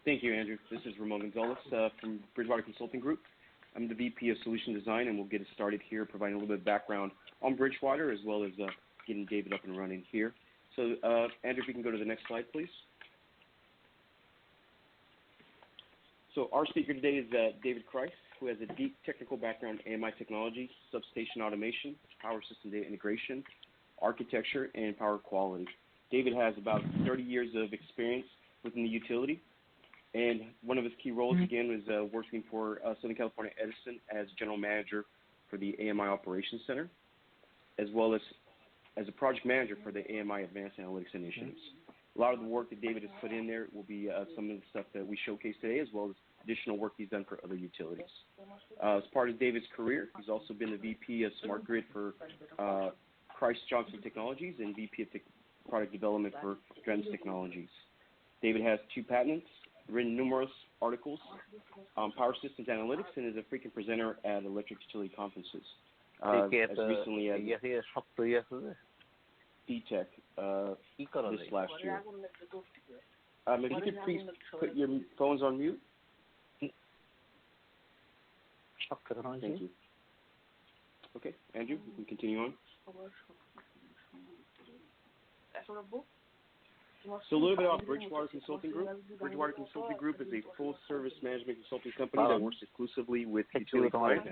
Thank you, Andrew. This is Ramon Gonzalez from Bridgewater Consulting Group. I'm the VP of Solution Design, and we'll get it started here, providing a little bit of background on Bridgewater, as well as getting David up and running here. So, Andrew, if you can go to the next slide, please. So our speaker today is David Kreiss, who has a deep technical background in AMI technology, substation automation, power system data integration, architecture, and power quality. David has about 30 years of experience within the utility, and one of his key roles, again, was working for Southern California Edison as general manager for the AMI Operations Center, as well as a project manager for the AMI Advanced Analytics Initiatives. A lot of the work that David has put in there will be some of the stuff that we showcase today, as well as additional work he's done for other utilities. As part of David's career, he's also been the VP of Smart Grid for Kreiss Johnson Technologies and VP of Product Development for Trends Technologies. David has 2 patents, written numerous articles on power systems analytics, and is a frequent presenter at electric utility conferences. As recently as DTEC this last year. If you could please put your phones on mute. Thank you. Okay, Andrew, you can continue on. So a little bit about Bridgewater Consulting Group. Bridgewater Consulting Group is a full-service management consulting company that works exclusively with utility clients.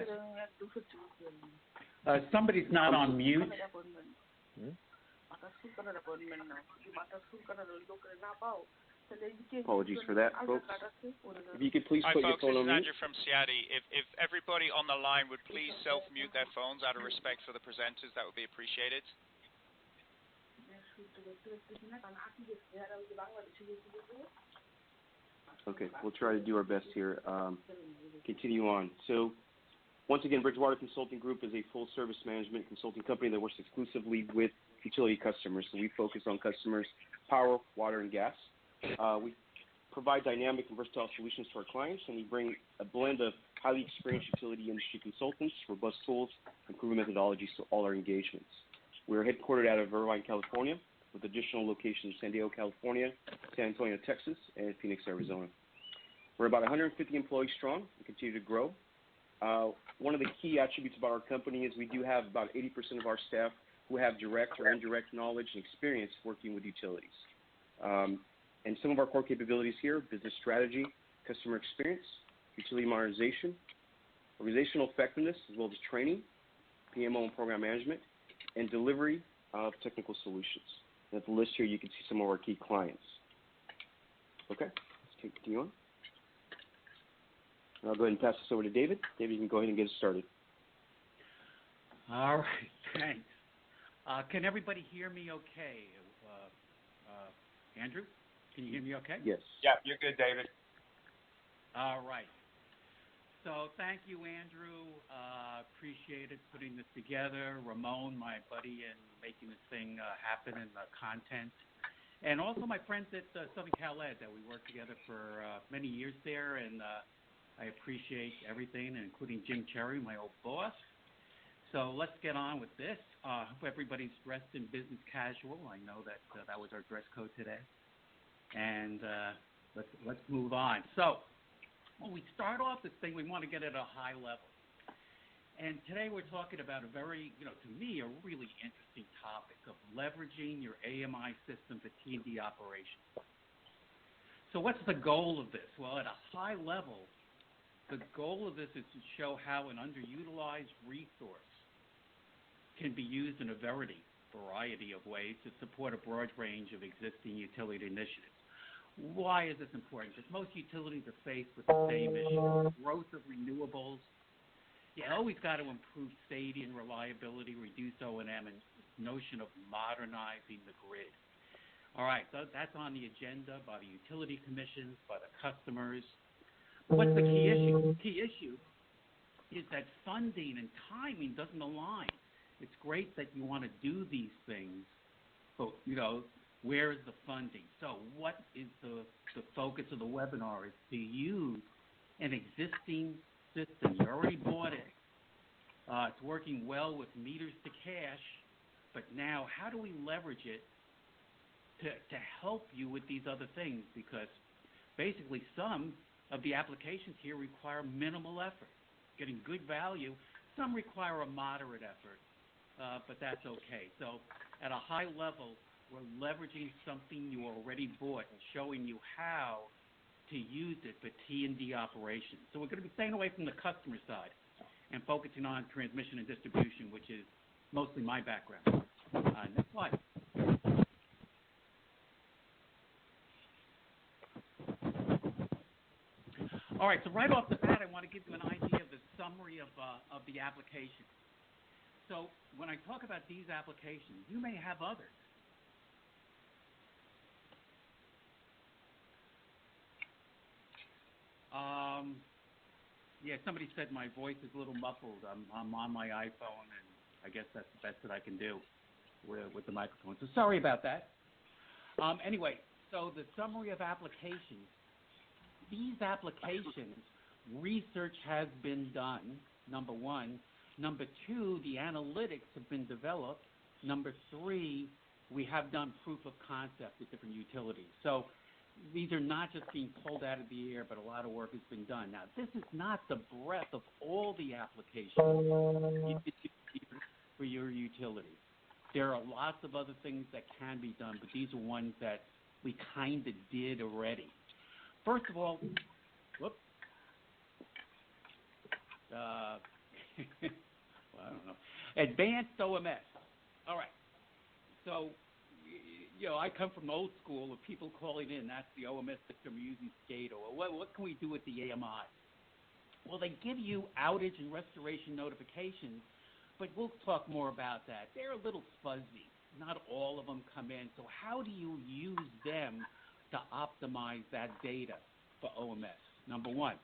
Somebody's not on mute. Apologies for that, folks. If you could please put your phone on mute. Hi, folks, this is Andrew from CEATI. If everybody on the line would please self-mute their phones out of respect for the presenters, that would be appreciated. Okay, we'll try to do our best here. Continue on. So, once again, Bridgewater Consulting Group is a full-service management consulting company that works exclusively with utility customers. So we focus on customers' power, water, and gas. We provide dynamic and versatile solutions to our clients, and we bring a blend of highly experienced utility industry consultants, robust tools, and proven methodologies to all our engagements. We're headquartered out of Irvine, California, with additional locations in San Diego, California, San Antonio, Texas, and Phoenix, Arizona. We're about 150 employees strong and continue to grow. One of the key attributes about our company is we do have about 80% of our staff who have direct or indirect knowledge and experience working with utilities. And some of our core capabilities here: business strategy, customer experience, utility modernization, organizational effectiveness, as well as training, PMO and program management, and delivery of technical solutions. And at the list here, you can see some of our key clients. Okay, let's continue on. And I'll go ahead and pass this over to David. David, you can go ahead and get us started. All right, thanks. Can everybody hear me okay? Andrew, can you hear me okay? Yes. Yeah, you're good, David. All right. So thank you, Andrew. Appreciate it putting this together. Ramon, my buddy, in making this thing happen in the content. And also my friends at Southern Cal Ed that we worked together for many years there, and I appreciate everything, including Jim Cherry, my old boss. So let's get on with this. Hope everybody's dressed in business casual. I know that that was our dress code today. And let's move on. So when we start off this thing, we want to get at a high level. And today we're talking about a very, to me, a really interesting topic of leveraging your AMI system for T&D operations. So what's the goal of this? Well, at a high level, the goal of this is to show how an underutilized resource can be used in a variety of ways to support a broad range of existing utility initiatives. Why is this important? Because most utilities are faced with the same issue: growth of renewables. You always got to improve safety and reliability, reduce O&M, and notion of modernizing the grid. All right, so that's on the agenda by the utility commissions, by the customers. What's the key issue? The key issue is that funding and timing doesn't align. It's great that you want to do these things, but, where is the funding? So what is the focus of the webinar is to use an existing system. You already bought it. It's working well with meters to cash, but now how do we leverage it to help you with these other things? Because basically some of the applications here require minimal effort, getting good value. Some require a moderate effort, but that's okay. So at a high level, we're leveraging something you already bought and showing you how to use it for T&D operations. So we're going to be staying away from the customer side and focusing on transmission and distribution, which is mostly my background. Next slide. All right, so right off the bat, I want to give you an idea of the summary of the application. So when I talk about these applications, you may have others. Yeah, somebody said my voice is a little muffled. I'm on my iPhone, and I guess that's the best that I can do with the microphone. So sorry about that. Anyway, so the summary of applications. These applications, research has been done, number one. Number two, the analytics have been developed. Number three, we have done proof of concept with different utilities. So these are not just being pulled out of the air, but a lot of work has been done. Now, this is not the breadth of all the applications you could do for your utility. There are lots of other things that can be done, but these are ones that we kind of did already. First of all, whoops. Well, I don't know. Advanced OMS. All right. So, I come from old school of people calling in. That's the OMS system using SCADA. Well, what can we do with the AMI? Well, they give you outage and restoration notifications, but we'll talk more about that. They're a little fuzzy. Not all of them come in. So how do you use them to optimize that data for OMS? Number one,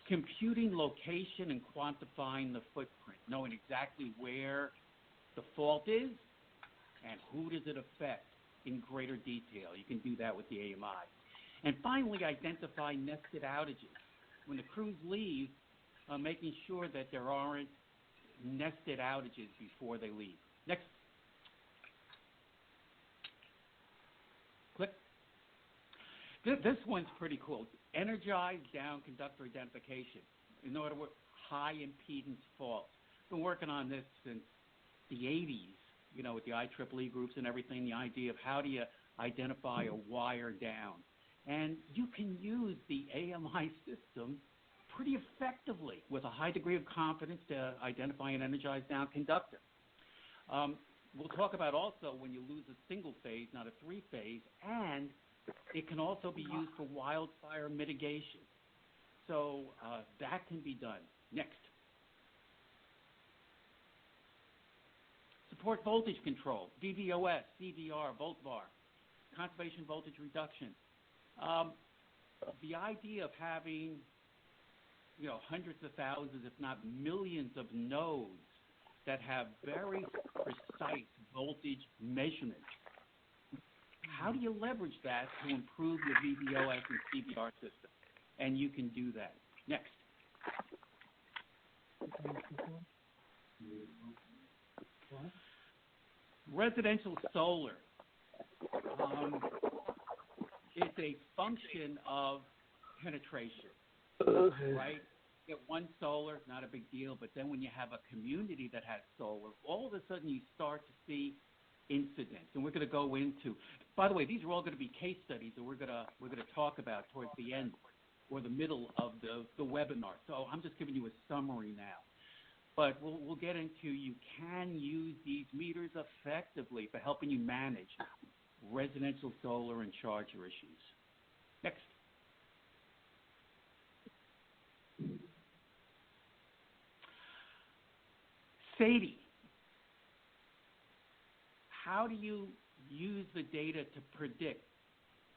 computing location and quantifying the footprint, knowing exactly where the fault is and who does it affect in greater detail. You can do that with the AMI. And finally, identify nested outages. When the crews leave, making sure that there aren't nested outages before they leave. Next. Click. This one's pretty cool. Energized down conductor identification. In other words, high impedance faults. Been working on this since the 80s, with the IEEE groups and everything, the idea of how do you identify a wire down. And you can use the AMI system pretty effectively with a high degree of confidence to identify an energized down conductor. We'll talk about also when you lose a single phase, not a three-phase, and it can also be used for wildfire mitigation. So that can be done. Next. Support voltage control, VVOS, CVR, volt var, conservation voltage reduction. The idea of having, hundreds of thousands, if not millions of nodes that have very precise voltage measurements. How do you leverage that to improve your VVOS and CVR system? And you can do that. Next. Residential solar is a function of penetration, right? Get one solar, not a big deal, but then when you have a community that has solar, all of a sudden you start to see incidents, and we're going to go into. By the way, these are all going to be case studies that we're going to talk about towards the end or the middle of the webinar. So I'm just giving you a summary now. But we'll get into you can use these meters effectively for helping you manage residential solar and charger issues. Next. CEATI. How do you use the data to predict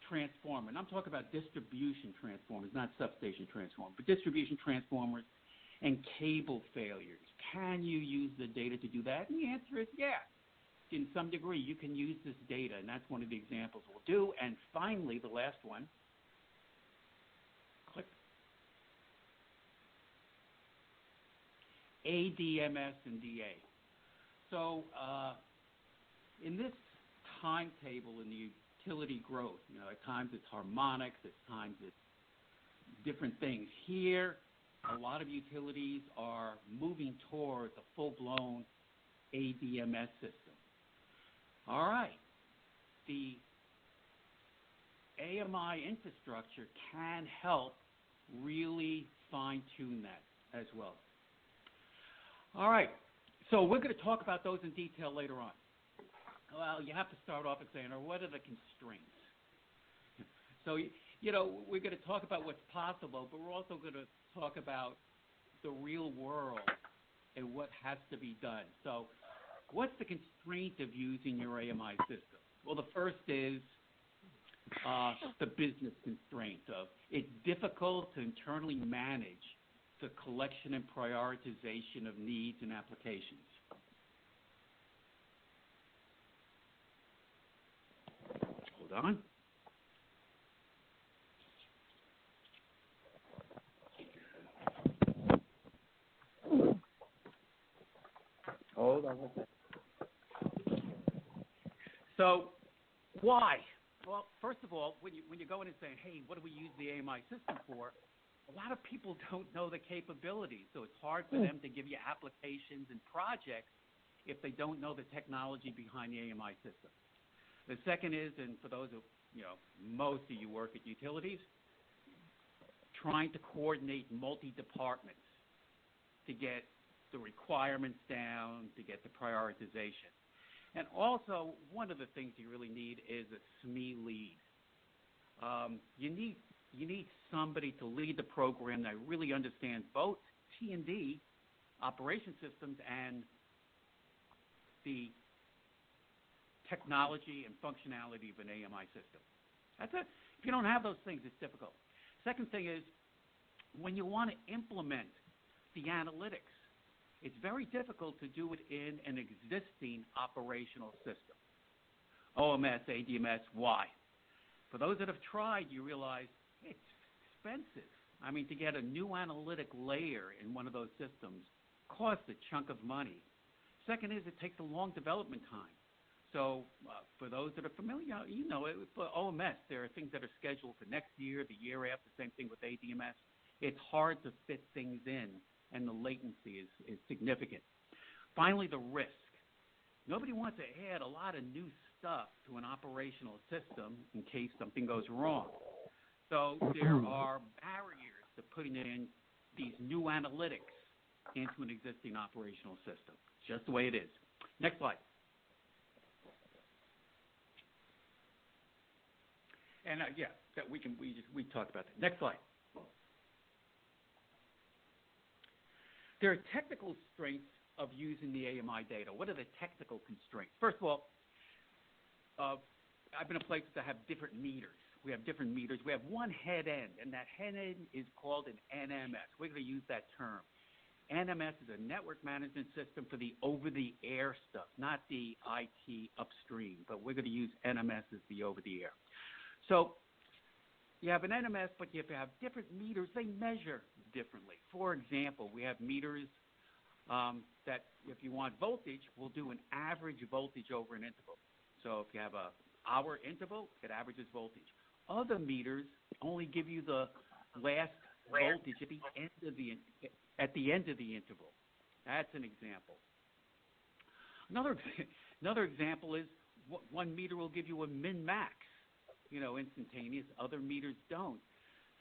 transformer? And I'm talking about distribution transformers, not substation transformers, but distribution transformers and cable failures. Can you use the data to do that? And the answer is yes. In some degree, you can use this data, and that's one of the examples we'll do. And finally, the last one. Click. ADMS and DA. So in this timetable in the utility growth. At times it's harmonics, at times it's different things. Here, a lot of utilities are moving towards a full-blown ADMS system. All right. The AMI infrastructure can help really fine-tune that as well. All right. So we're going to talk about those in detail later on. Well, you have to start off and saying, what are the constraints? So, we're going to talk about what's possible, but we're also going to talk about the real world and what has to be done. So what's the constraint of using your AMI system? Well, the first is the business constraint of it's difficult to internally manage the collection and prioritization of needs and applications. Hold on. Hold on one second. So, why? Well, first of all, when you go in and say, hey, what do we use the AMI system for? A lot of people don't know the capabilities, so it's hard for them to give you applications and projects if they don't know the technology behind the AMI system. The second is, and for those of, most of you work at utilities, trying to coordinate multi-departments to get the requirements down, to get the prioritization. And also, one of the things you really need is a SME lead. You need somebody to lead the program that really understands both T&D operation systems and the technology and functionality of an AMI system. That's it. If you don't have those things, it's difficult. Second thing is, when you want to implement the analytics, it's very difficult to do it in an existing operational system. OMS, ADMS, why? For those that have tried, you realize it's expensive. I mean, to get a new analytic layer in one of those systems costs a chunk of money. Second is it takes a long development time. So for those that are familiar, for OMS, there are things that are scheduled for next year, the year after, same thing with ADMS. It's hard to fit things in, and the latency is significant. Finally, the risk. Nobody wants to add a lot of new stuff to an operational system in case something goes wrong. So there are barriers to putting in these new analytics into an existing operational system. Just the way it is. Next slide. And we talked about that. Next slide. There are technical strengths of using the AMI data. What are the technical constraints? First of all, I've been in places that have different meters. We have different meters. We have one head end, and that head end is called an NMS. We're going to use that term. NMS is a network management system for the over-the-air stuff, not the IT upstream, but we're going to use NMS as the over-the-air. So you have an NMS, but you have different meters. They measure differently. For example, we have meters that if you want voltage, we'll do an average voltage over an interval. So if you have an hour interval, it averages voltage. Other meters only give you the last voltage at the end of the interval. That's an example. Another example is one meter will give you a min-max, instantaneous. Other meters don't.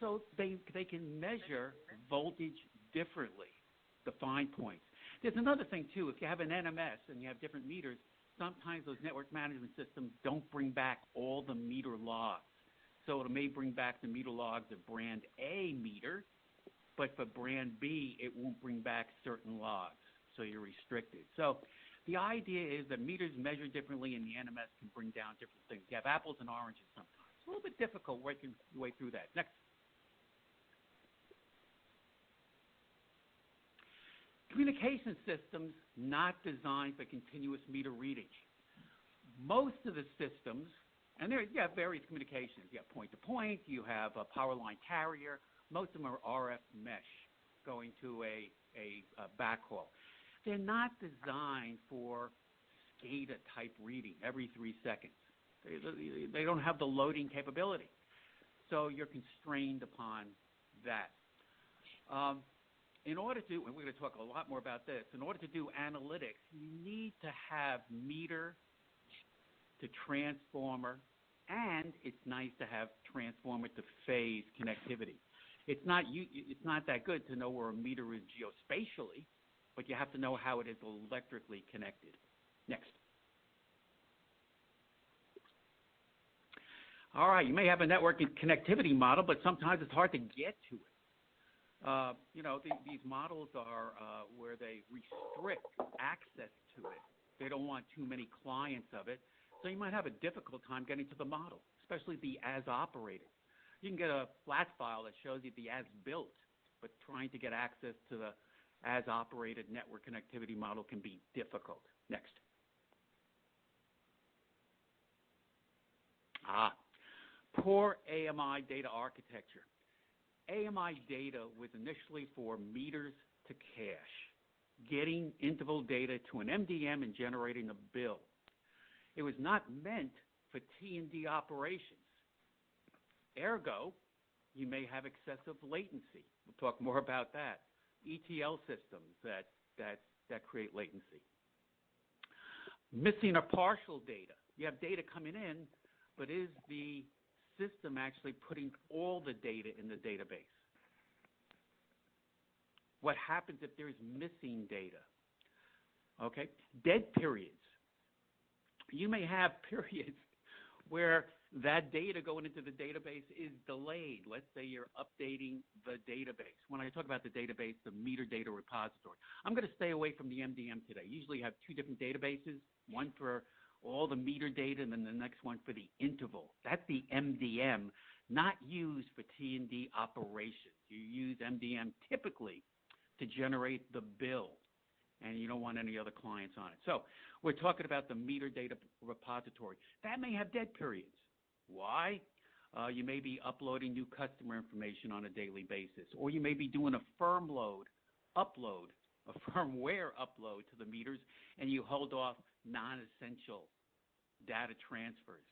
So they can measure voltage differently, the fine points. There's another thing, too. If you have an NMS and you have different meters, sometimes those network management systems don't bring back all the meter logs. So it may bring back the meter logs of brand A meter, but for brand B, it won't bring back certain logs. So you're restricted. So the idea is that meters measure differently and the NMS can bring down different things. You have apples and oranges sometimes. It's a little bit difficult working your way through that. Next. Communication systems not designed for continuous meter reading. Most of the systems, and you have various communications. You have point-to-point. You have a power line carrier. Most of them are RF mesh going to a backhaul. They're not designed for SCADA-type reading every 3 seconds. They don't have the loading capability. So you're constrained upon that. In order to, and we're going to talk a lot more about this, in order to do analytics, you need to have meter to transformer, and it's nice to have transformer to phase connectivity. It's not that good to know where a meter is geospatially, but you have to know how it is electrically connected. Next. All right, you may have a network connectivity model, but sometimes it's hard to get to it. These models are where they restrict access to it. They don't want too many clients of it, so you might have a difficult time getting to the model, especially the as-operated. You can get a flat file that shows you the as-built, but trying to get access to the as-operated network connectivity model can be difficult. Next. Poor AMI data architecture. AMI data was initially for meters to cache, getting interval data to an MDM and generating a bill. It was not meant for T&D operations. Ergo, you may have excessive latency. We'll talk more about that. ETL systems that create latency. Missing or partial data. You have data coming in, but is the system actually putting all the data in the database? What happens if there's missing data? Okay, dead periods. You may have periods where that data going into the database is delayed. Let's say you're updating the database. When I talk about the database, the meter data repository, I'm going to stay away from the MDM today. Usually you have two different databases, one for all the meter data and then the next one for the interval. That's the MDM, not used for T&D operations. You use MDM typically to generate the bill, and you don't want any other clients on it. So we're talking about the meter data repository. That may have dead periods. Why? You may be uploading new customer information on a daily basis, or you may be doing a firmware upload to the meters, and you hold off non-essential data transfers.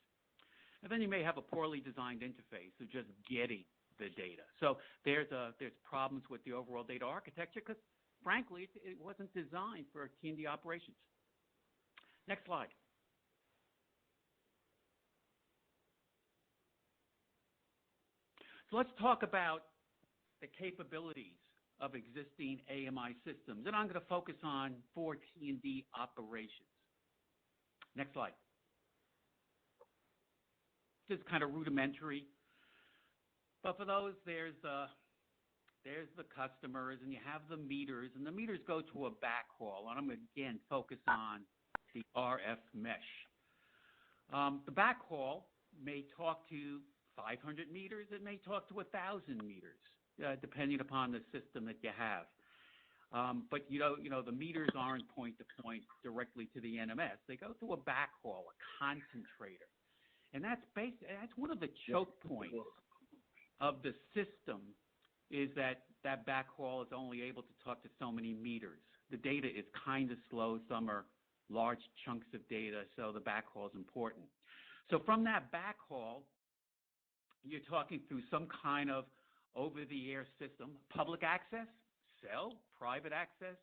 And then you may have a poorly designed interface of just getting the data. So there's problems with the overall data architecture because, frankly, it wasn't designed for T&D operations. Next slide. So let's talk about the capabilities of existing AMI systems, and I'm going to focus on for T&D operations. Next slide. This is kind of rudimentary, but for those, there's the customers, and you have the meters, and the meters go to a backhaul, and I'm going to, again, focus on the RF mesh. The backhaul may talk to 500 meters. It may talk to 1,000 meters, depending upon the system that you have. But the meters aren't point-to-point directly to the NMS. They go through a backhaul, a concentrator. And that's one of the choke points of the system is that backhaul is only able to talk to so many meters. The data is kind of slow. Some are large chunks of data, so the backhaul is important. So from that backhaul, you're talking through some kind of over-the-air system, public access, cell, private access,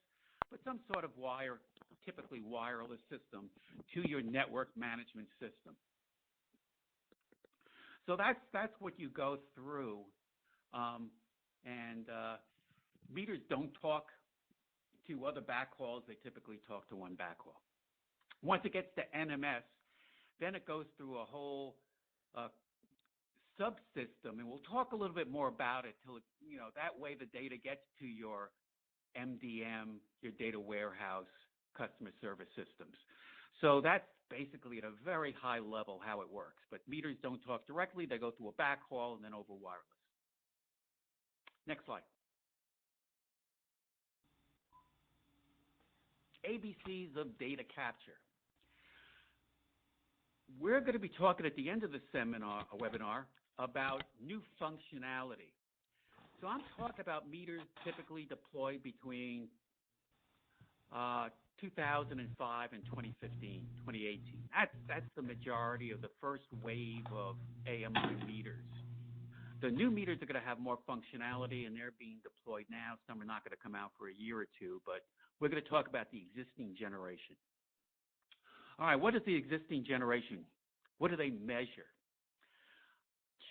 but some sort of wire, typically wireless system, to your network management system. So that's what you go through, and meters don't talk to other backhauls. They typically talk to one backhaul. Once it gets to NMS, then it goes through a whole subsystem, and we'll talk a little bit more about it till that way the data gets to your MDM, your data warehouse, customer service systems. So that's basically at a very high level how it works. But meters don't talk directly. They go through a backhaul and then over wireless. Next slide. ABCs of data capture. We're going to be talking at the end of the webinar about new functionality. So I'm talking about meters typically deployed between 2005 and 2015, 2018. That's the majority of the first wave of AMI meters. The new meters are going to have more functionality, and they're being deployed now. Some are not going to come out for a year or two, but we're going to talk about the existing generation. All right, what is the existing generation? What do they measure?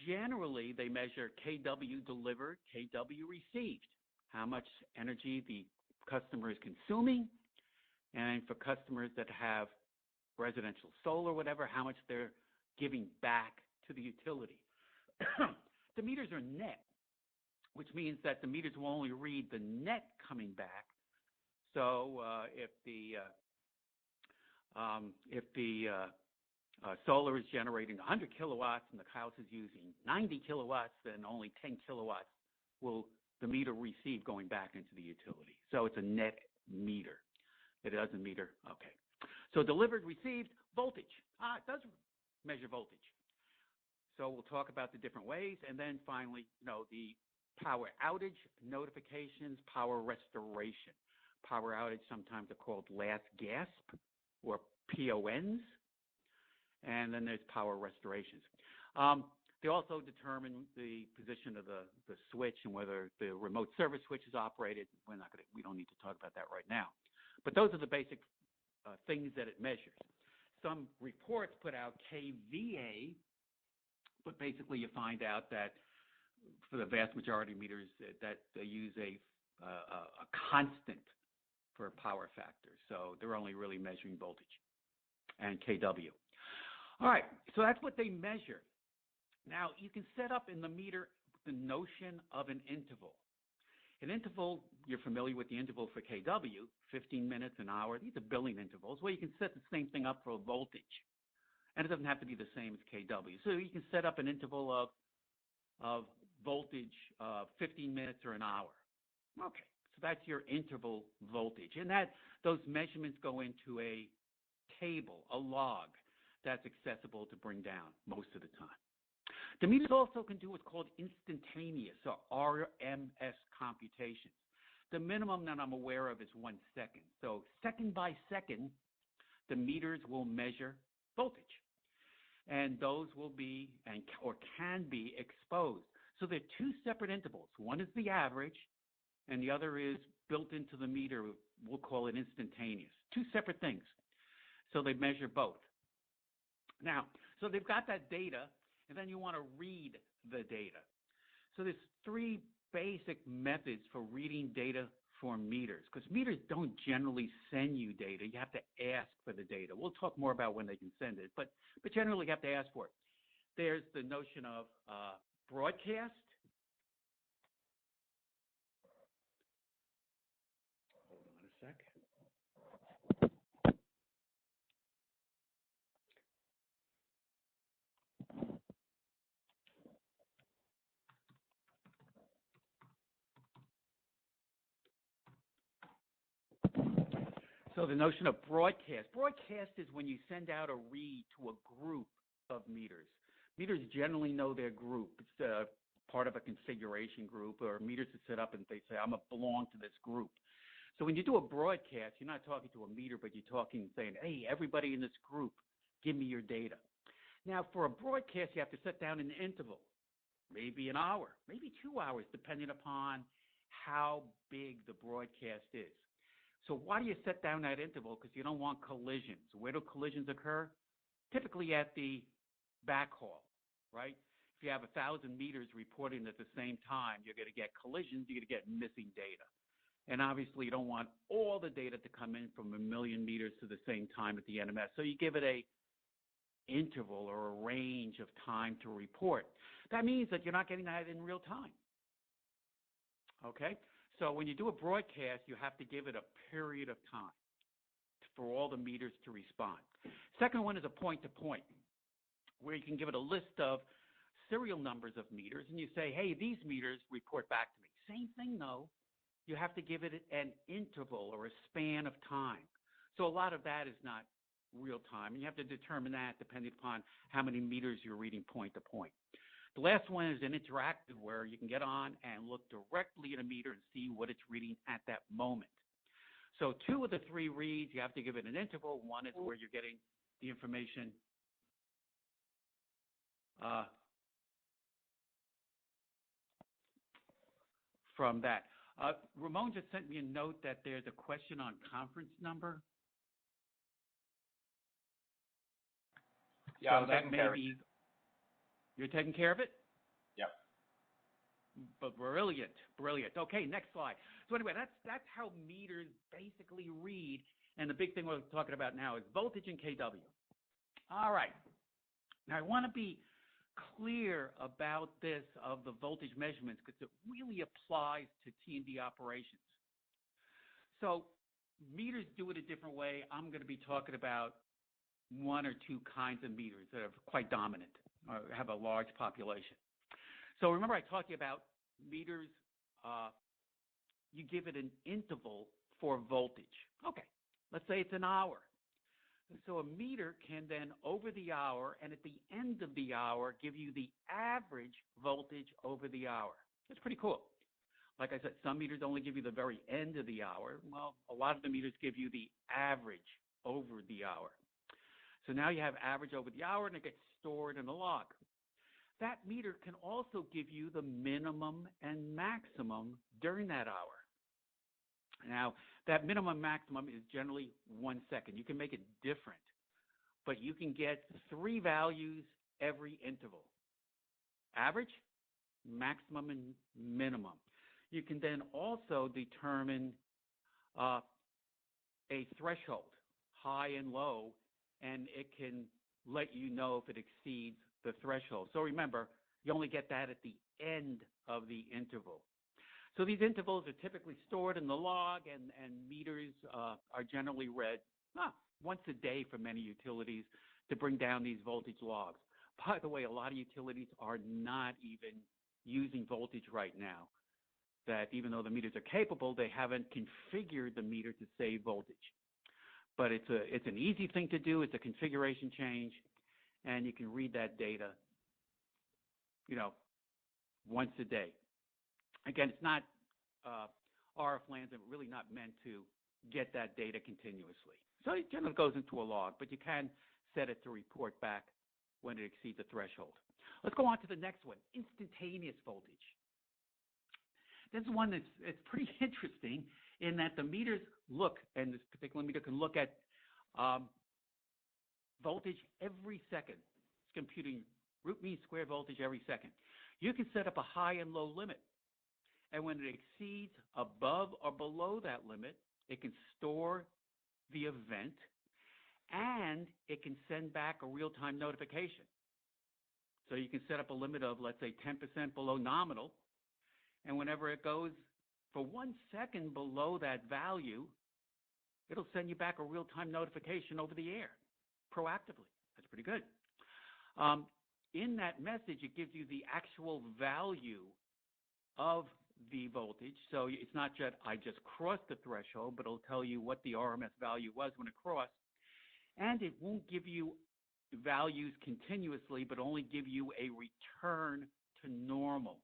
Generally, they measure kW delivered, kW received, how much energy the customer is consuming, and for customers that have residential solar, whatever, how much they're giving back to the utility. The meters are net, which means that the meters will only read the net coming back. So if the solar is generating 100 kilowatts and the house is using 90 kilowatts, then only 10 kilowatts will the meter receive going back into the utility. So it's a net meter. It doesn't meter. Okay. So delivered, received, voltage. It does measure voltage. So we'll talk about the different ways. And then finally, the power outage notifications, power restoration. Power outage sometimes are called last gasp or PONs. And then there's power restorations. They also determine the position of the switch and whether the remote service switch is operated. We don't need to talk about that right now. But those are the basic things that it measures. Some reports put out kVA, but basically you find out that for the vast majority of meters that they use a constant for power factor. So they're only really measuring voltage and kW. All right, so that's what they measure. Now, you can set up in the meter the notion of an interval. An interval, you're familiar with the interval for kW, 15 minutes, an hour. These are billing intervals. Well, you can set the same thing up for voltage. And it doesn't have to be the same as kW. So you can set up an interval of voltage 15 minutes or an hour. Okay, so that's your interval voltage. And those measurements go into a table, a log, that's accessible to bring down most of the time. The meters also can do what's called instantaneous or RMS computations. The minimum that I'm aware of is 1 second. So second by second, the meters will measure voltage. And those will be or can be exposed. So they're two separate intervals. One is the average, and the other is built into the meter. We'll call it instantaneous. Two separate things. So they measure both. Now, so they've got that data, and then you want to read the data. So there's three basic methods for reading data for meters, because meters don't generally send you data. You have to ask for the data. We'll talk more about when they can send it, but generally you have to ask for it. There's the notion of broadcast. Hold on a sec. So the notion of broadcast. Broadcast is when you send out a read to a group of meters. Meters generally know their group. It's part of a configuration group, or meters are set up and they say, I'm a belong to this group. So when you do a broadcast, you're not talking to a meter, but you're talking, saying, hey, everybody in this group, give me your data. Now, for a broadcast, you have to set down an interval, maybe an hour, maybe 2 hours, depending upon how big the broadcast is. So why do you set down that interval? Because you don't want collisions. Where do collisions occur? Typically at the backhaul, right? If you have 1,000 meters reporting at the same time, you're going to get collisions, you're going to get missing data. And obviously you don't want all the data to come in from 1 million meters to the same time at the NMS. So you give it a interval or a range of time to report. That means that you're not getting that in real time. Okay? So when you do a broadcast, you have to give it a period of time for all the meters to respond. Second one is a point-to-point, where you can give it a list of serial numbers of meters, and you say, hey, these meters report back to me. Same thing, though. You have to give it an interval or a span of time. So a lot of that is not real time, and you have to determine that depending upon how many meters you're reading point-to-point. The last one is an interactive, where you can get on and look directly at a meter and see what it's reading at that moment. So 2 of the 3 reads, you have to give it an interval. 1 is where you're getting the information from that. Ramon just sent me a note that there's a question on conference number. Yeah, so I'm that taking may care be, of it. You're taking care of it? Yep. But brilliant. Okay, next slide. So anyway, that's how meters basically read. And the big thing we're talking about now is voltage and kW. All right. Now, I want to be clear about this of the voltage measurements because it really applies to T&D operations. So meters do it a different way. I'm going to be talking about 1 or 2 kinds of meters that are quite dominant or have a large population. So remember I talked to you about meters, you give it an interval for voltage. Okay, let's say it's an hour. So a meter can then, over the hour and at the end of the hour, give you the average voltage over the hour. That's pretty cool. Like I said, some meters only give you the very end of the hour. Well, a lot of the meters give you the average over the hour. So now you have average over the hour, and it gets stored in a log. That meter can also give you the minimum and maximum during that hour. Now, that minimum maximum is generally 1 second. You can make it different, but you can get 3 values every interval. Average, maximum, and minimum. You can then also determine a threshold, high and low, and it can let you know if it exceeds the threshold. So remember, you only get that at the end of the interval. So these intervals are typically stored in the log, and meters are generally read once a day for many utilities to bring down these voltage logs. By the way, a lot of utilities are not even using voltage right now. That even though the meters are capable, they haven't configured the meter to save voltage. But it's an easy thing to do. It's a configuration change, and you can read that data, once a day. Again, it's not RF LANs are really not meant to get that data continuously. So it generally goes into a log, but you can set it to report back when it exceeds a threshold. Let's go on to the next one, instantaneous voltage. This is one that's it's pretty interesting in that the meters look, and this particular meter can look at voltage every second. It's computing root mean square voltage every second. You can set up a high and low limit. And when it exceeds above or below that limit, it can store the event, and it can send back a real-time notification. So you can set up a limit of, let's say, 10% below nominal, and whenever it goes for 1 second below that value, it'll send you back a real-time notification over the air, proactively. That's pretty good. In that message, it gives you the actual value of the voltage. So it's not just I just crossed the threshold, but it'll tell you what the RMS value was when it crossed. And it won't give you values continuously, but only give you a return to normal.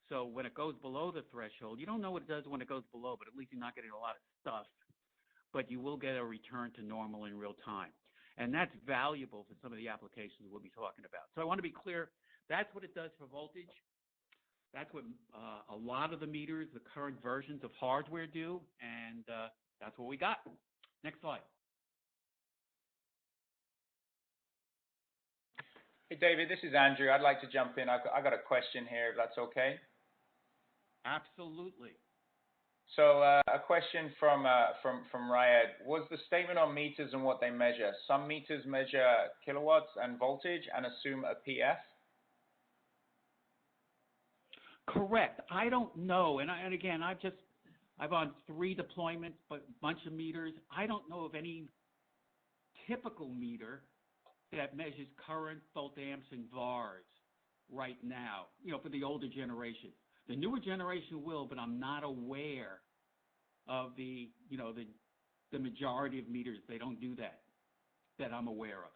So when it goes below the threshold, you don't know what it does when it goes below, but at least you're not getting a lot of stuff. But you will get a return to normal in real time. And that's valuable for some of the applications we'll be talking about. So I want to be clear, that's what it does for voltage. That's what a lot of the meters, the current versions of hardware do, and that's what we got. Next slide. Hey, David, this is Andrew. I'd like to jump in. I've got a question here, if that's okay. Absolutely. So a question from Ryad. Was the statement on meters and what they measure? Some meters measure kilowatts and voltage and assume a PF? Correct. I don't know, and again, I've on 3 deployments, but a bunch of meters. I don't know of any typical meter that measures current, volt amps, and VARs right now. For the older generation. The newer generation will, but I'm not aware of the majority of meters. They don't do that I'm aware of.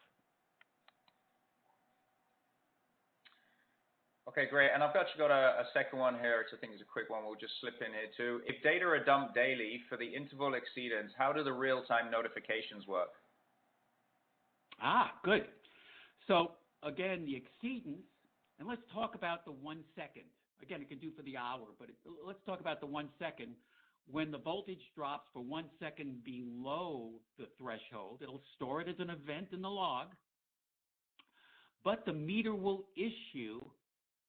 Okay, great. And I've actually got a second one here, which I think is a quick one. We'll just slip in here too. If data are dumped daily for the interval exceedance, how do the real-time notifications work? Good. So again, the exceedance, and let's talk about the 1 second. Again, it can do for the hour, but let's talk about the 1 second. When the voltage drops for 1 second below the threshold, it'll store it as an event in the log, but the meter will issue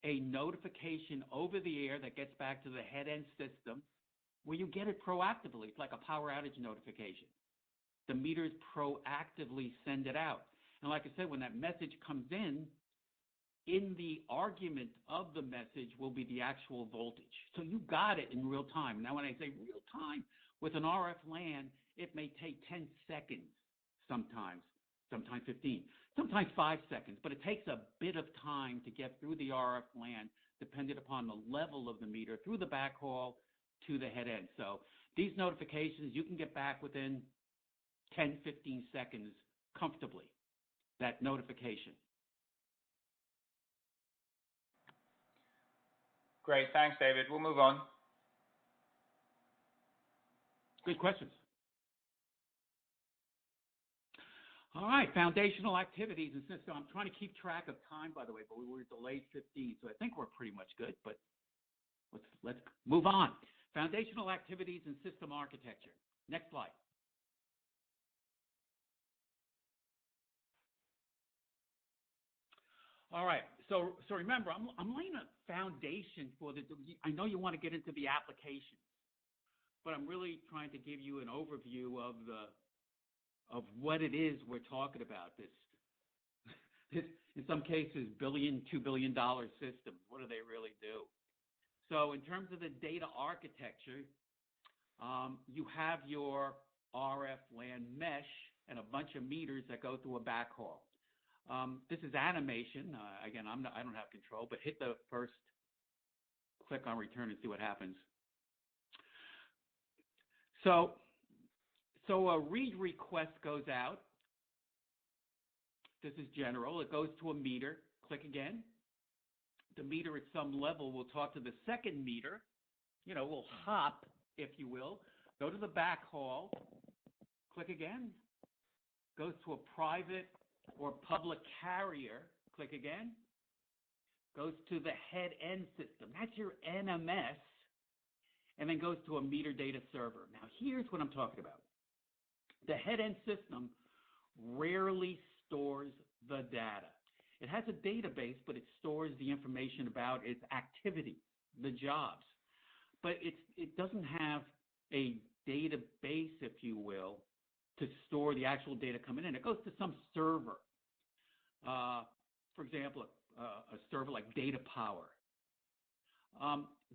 a notification over the air that gets back to the head-end system where you get it proactively. It's like a power outage notification. The meters proactively send it out. And like I said, when that message comes in the argument of the message will be the actual voltage. So you got it in real time. Now, when I say real time, with an RF LAN, it may take 10 seconds sometimes 15, sometimes 5 seconds, but it takes a bit of time to get through the RF LAN, depending upon the level of the meter, through the backhaul to the head end. So these notifications, you can get back within 10, 15 seconds comfortably, that notification. Great. Thanks, David. We'll move on. Good questions. All right, foundational activities and system. I'm trying to keep track of time, by the way, but we were delayed 15, so I think we're pretty much good, but let's move on. Foundational activities and system architecture. Next slide. All right, so remember, I'm laying a foundation for I know you want to get into the applications, but I'm really trying to give you an overview of what it is we're talking about. This in some cases, $2 billion systems. What do they really do? So in terms of the data architecture, you have your RF LAN mesh and a bunch of meters that go through a backhaul. This is animation. Again, I don't have control, but hit the first click on return and see what happens. So a read request goes out. This is general. It goes to a meter. Click again. The meter at some level will talk to the second meter. Will hop, if you will. Go to the backhaul. Click again. Goes to a private or public carrier. Click again. Goes to the head end system. That's your NMS. And then goes to a meter data server. Now, here's what I'm talking about. The head end system rarely stores the data. It has a database, but it stores the information about its activity, the jobs. But it doesn't have a database, if you will, to store the actual data coming in. It goes to some server. For example, a server like Data Power.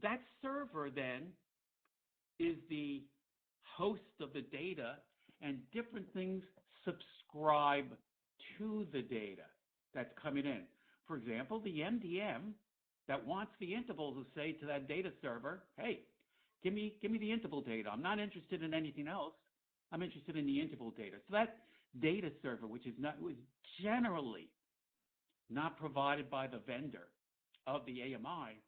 That server then is the host of the data, and different things subscribe to the data that's coming in. For example, the MDM that wants the interval will say to that data server, hey, give me the interval data. I'm not interested in anything else. I'm interested in the interval data. So that data server, which is generally not provided by the vendor of the AMI,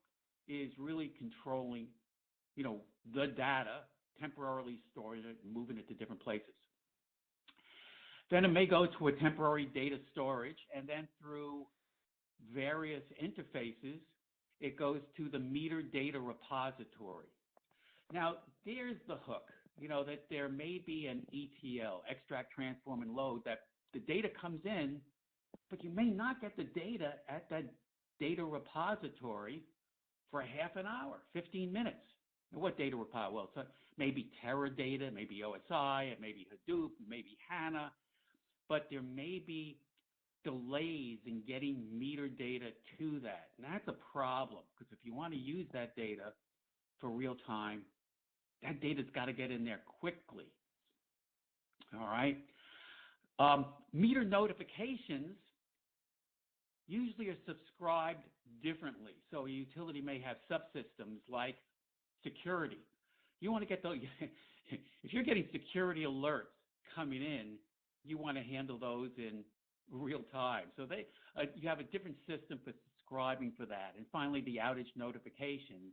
is really controlling, the data, temporarily storing it and moving it to different places. Then it may go to a temporary data storage, and then through various interfaces, it goes to the meter data repository. Now, there's the hook, that there may be an ETL, extract, transform, and load, that the data comes in, but you may not get the data at that data repository for half an hour, 15 minutes. What data repository? Well, so maybe Teradata, maybe OSI, it may be Hadoop, maybe HANA, but there may be delays in getting meter data to that. And that's a problem, because if you want to use that data for real time, that data's got to get in there quickly. All right. Meter notifications usually are subscribed differently. So a utility may have subsystems like security. You want to get those, if you're getting security alerts coming in, you want to handle those in real time. So you have a different system for subscribing for that. And finally, the outage notifications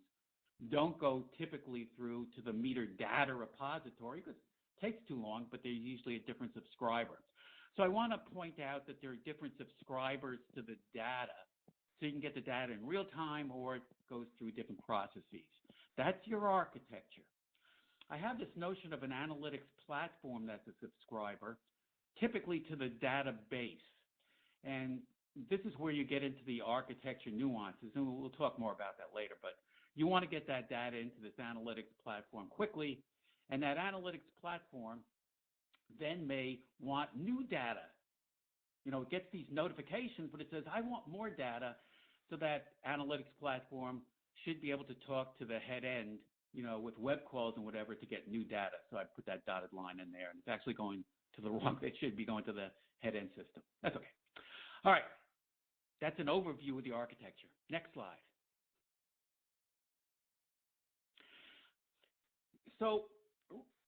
don't go typically through to the meter data repository because it takes too long, but they're usually a different subscriber. So I want to point out that there are different subscribers to the data, so you can get the data in real time or it goes through different processes. That's your architecture. I have this notion of an analytics platform that's a subscriber, typically to the database. And this is where you get into the architecture nuances, and we'll talk more about that later. But you want to get that data into this analytics platform quickly, and that analytics platform then may want new data. You know, it gets these notifications, but it says, I want more data, so that analytics platform should be able to talk to the head end, you know, with web calls and whatever to get new data. So I put that dotted line in there, and it's actually going to the wrong, it should be going to the head end system. That's okay. All right, that's an overview of the architecture. Next slide. So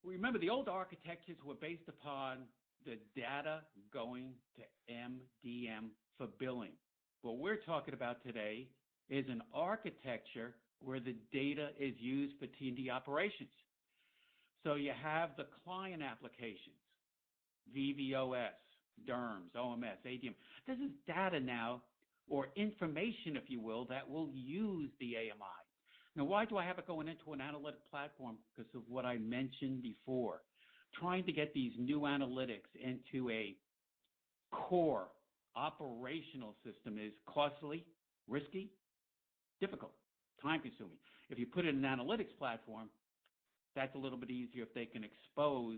remember, the old architectures were based upon the data going to MDM for billing. What we're talking about today is an architecture where the data is used for T&D operations. So you have the client applications, VVOS, DERMS, OMS, ADMS. This is data now, or information, if you will, that will use the AMI. Now, why do I have it going into an analytic platform? Because of what I mentioned before. Trying to get these new analytics into a core operational system is costly, risky, difficult, time-consuming. If you put it in an analytics platform, that's a little bit easier. If they can expose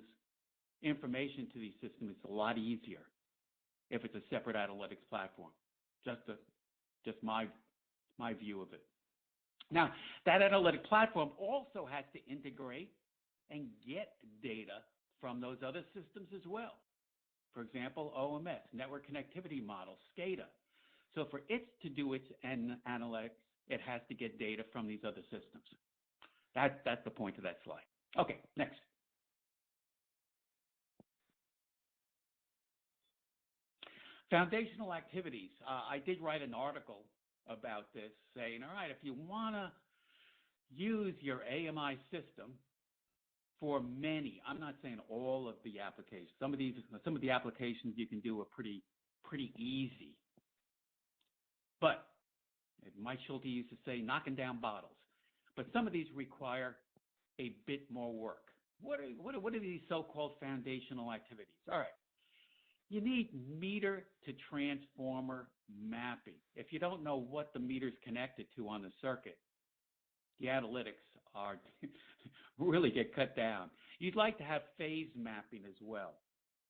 information to these systems, it's a lot easier if it's a separate analytics platform. Just my view of it. Now, that analytic platform also has to integrate and get data from those other systems as well. For example, OMS, Network Connectivity Model, SCADA. So for it to do its analytics, it has to get data from these other systems. That's the point of that slide. Okay, next. Foundational activities. I did write an article about this saying, all right, if you want to use your AMI system for many, I'm not saying all of the applications. Some of the applications you can do are pretty easy. But Mike Schulte used to say, knocking down bottles. But some of these require a bit more work. What are these so-called foundational activities? All right. You need meter to transformer mapping. If you don't know what the meter's connected to on the circuit, the analytics are really get cut down. You'd like to have phase mapping as well.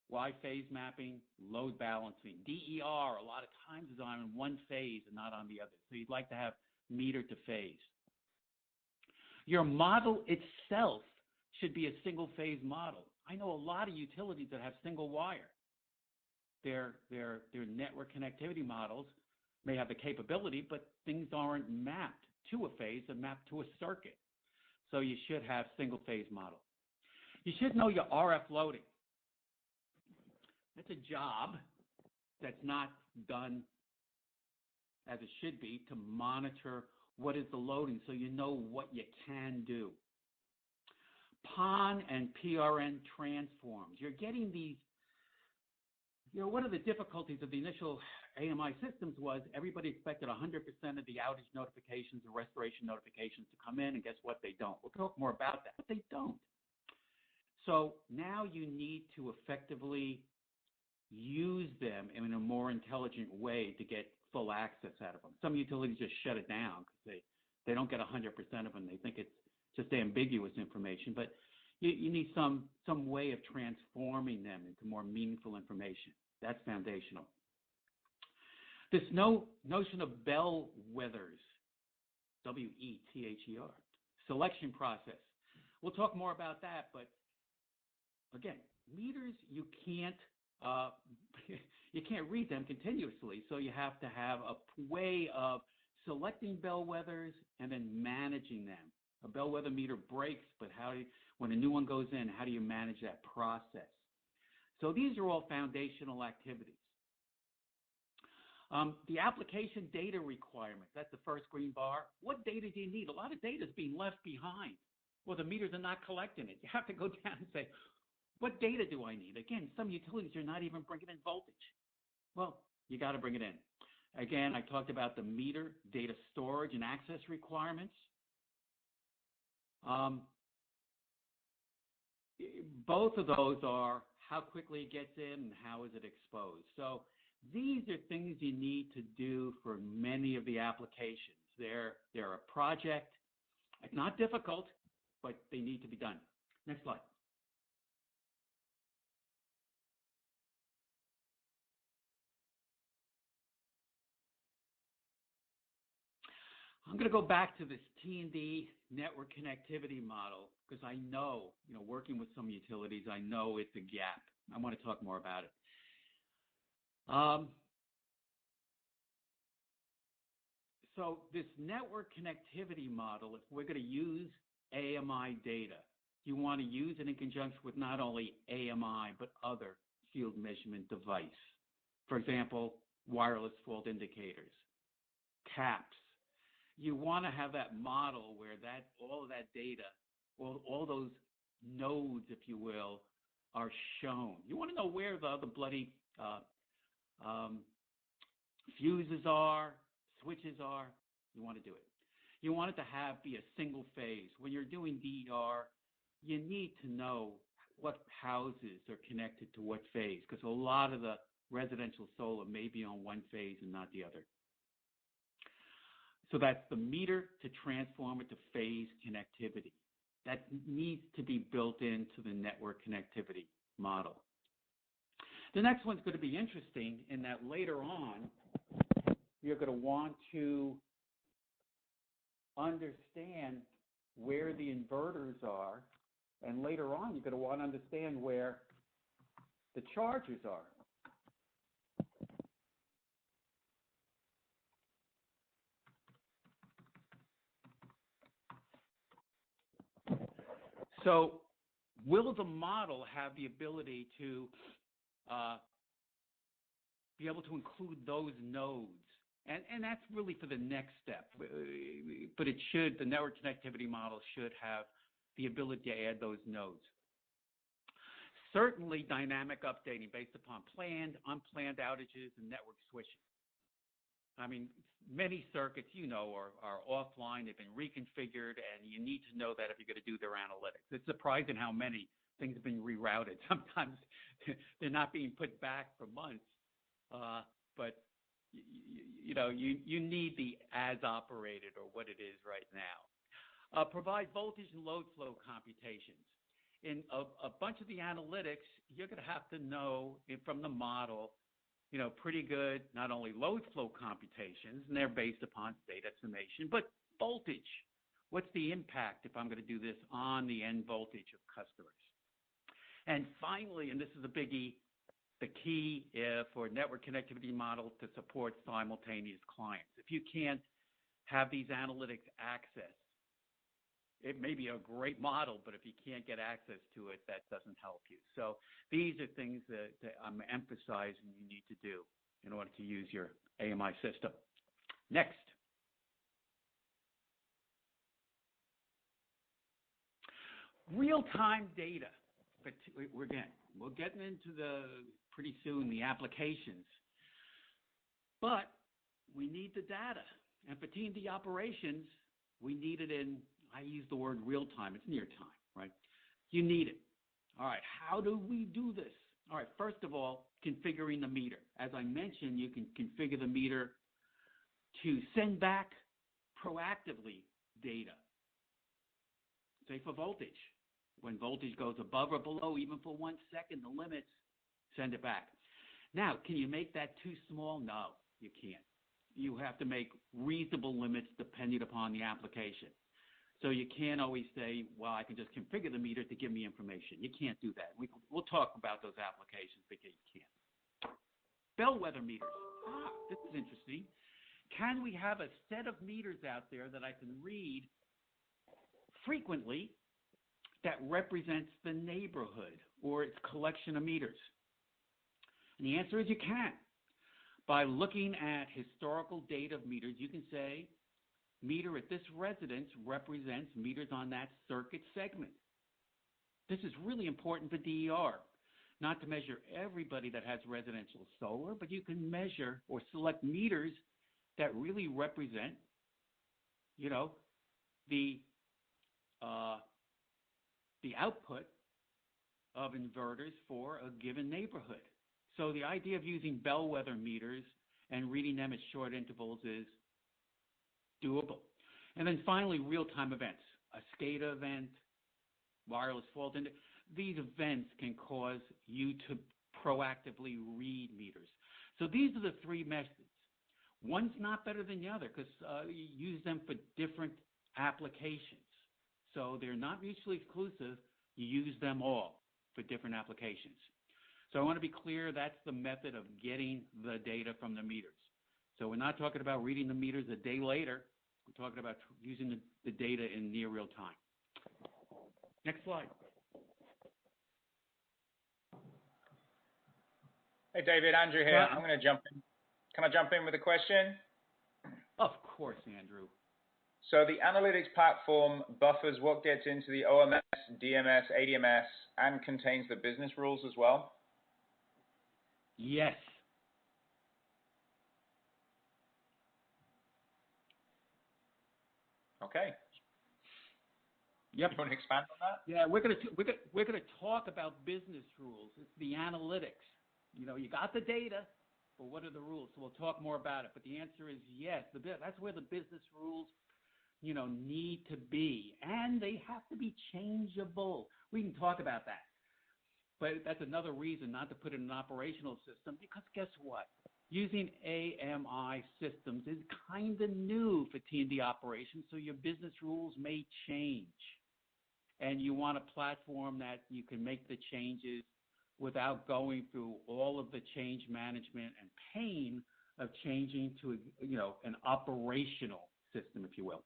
Why phase mapping? Load balancing. DER a lot of times is on one phase and not on the other. So you'd like to have meter to phase. Your model itself should be a single phase model. I know a lot of utilities that have single wire. Their network connectivity models may have the capability, but things aren't mapped to a phase, they're mapped to a circuit. So you should have single phase model. You should know your RF loading. That's a job that's not done as it should be to monitor what is the loading so you know what you can do. PON and PRN transforms. You're getting these. One of the difficulties of the initial AMI systems was everybody expected 100% of the outage notifications or restoration notifications to come in, and guess what? They don't. We'll talk more about that, but they don't. So now you need to effectively use them in a more intelligent way to get full access out of them. Some utilities just shut it down because they don't get 100% of them. They think it's just ambiguous information, but you need some way of transforming them into more meaningful information. That's foundational. This notion of bellwethers, WETHER, selection process. We'll talk more about that, but again, meters, you can't read them continuously, so you have to have a way of selecting bellwethers and then managing them. A bellwether meter breaks, but when a new one goes in, how do you manage that process? So these are all foundational activities. The application data requirements, that's the first green bar. What data do you need? A lot of data is being left behind. Well, the meters are not collecting it. You have to go down and say, what data do I need? Again, some utilities are not even bringing in voltage. Well, you got to bring it in. Again, I talked about the meter, data storage, and access requirements. Both of those are how quickly it gets in and how is it exposed. So these are things you need to do for many of the applications. They're a project. It's not difficult, but they need to be done. Next slide. I'm going to go back to this T&D network connectivity model because I know, working with some utilities, I know it's a gap. I want to talk more about it. So this network connectivity model, if we're going to use AMI data, you want to use it in conjunction with not only AMI, but other field measurement device. For example, wireless fault indicators, CAPs. You want to have that model where all of that data, all those nodes, if you will, are shown. You want to know where the bloody fuses are, switches are. You want to do it. You want it to be a single phase. When you're doing DER, you need to know what houses are connected to what phase, because a lot of the residential solar may be on one phase and not the other. So that's the meter to transformer to phase connectivity. That needs to be built into the network connectivity model. The next one's going to be interesting in that later on, you're going to want to understand where the inverters are, and later on, you're going to want to understand where the chargers are. So will the model have the ability to be able to include those nodes? And that's really for the next step. But the network connectivity model should have the ability to add those nodes. Certainly dynamic updating based upon planned, unplanned outages, and network switching. I mean, many circuits, are offline. They've been reconfigured, and you need to know that if you're going to do their analytics. It's surprising how many things have been rerouted. Sometimes they're not being put back for months, but you need the as operated or what it is right now. Provide voltage and load flow computations. In a bunch of the analytics, you're going to have to know from the model, pretty good, not only load flow computations, and they're based upon state estimation, but voltage. What's the impact if I'm going to do this on the end voltage of customers? And finally, and this is a biggie, the key for network connectivity model to support simultaneous clients. If you can't have these analytics access, it may be a great model, but if you can't get access to it, that doesn't help you. So these are things that I'm emphasizing you need to do in order to use your AMI system. Next. Real-time data. But we're getting into pretty soon the applications. But we need the data. And for T&D Operations, we need it in, I use the word real time. It's near time, right? You need it. All right, how do we do this? All right, first of all, configuring the meter. As I mentioned, you can configure the meter to send back proactively data. Say for voltage. When voltage goes above or below, even for 1 second, the limits, send it back. Now, can you make that too small? No, you can't. You have to make reasonable limits depending upon the application. So you can't always say, well, I can just configure the meter to give me information. You can't do that. We'll talk about those applications because you can't. Bellwether meters. This is interesting. Can we have a set of meters out there that I can read frequently that represents the neighborhood or its collection of meters? And the answer is you can. By looking at historical data of meters, you can say meter at this residence represents meters on that circuit segment. This is really important for DER, not to measure everybody that has residential solar, but you can measure or select meters that really represent, the output of inverters for a given neighborhood. So the idea of using bellwether meters and reading them at short intervals is doable. And then finally, real-time events, a SCADA event, wireless fault. And these events can cause you to proactively read meters. So these are the three methods. One's not better than the other because you use them for different applications. So they're not mutually exclusive. You use them all for different applications. So I want to be clear, that's the method of getting the data from the meters. So we're not talking about reading the meters a day later. We're talking about using the data in near real time. Next slide. Hey, David, Andrew here. I'm going to jump in. Can I jump in with a question? Of course, Andrew. So the analytics platform buffers what gets into the OMS, DMS, ADMS, and contains the business rules as well? Yes. Okay. Yep. You want to expand on that? Yeah, we're gonna talk about business rules. It's the analytics. You got the data, but what are the rules? So we'll talk more about it. But the answer is yes. That's where the business rules, need to be, and they have to be changeable. We can talk about that. But that's another reason not to put in an operational system, because guess what? Using AMI systems is kind of new for T&D operations, so your business rules may change. And you want a platform that you can make the changes without going through all of the change management and pain of changing to, an operational system, if you will.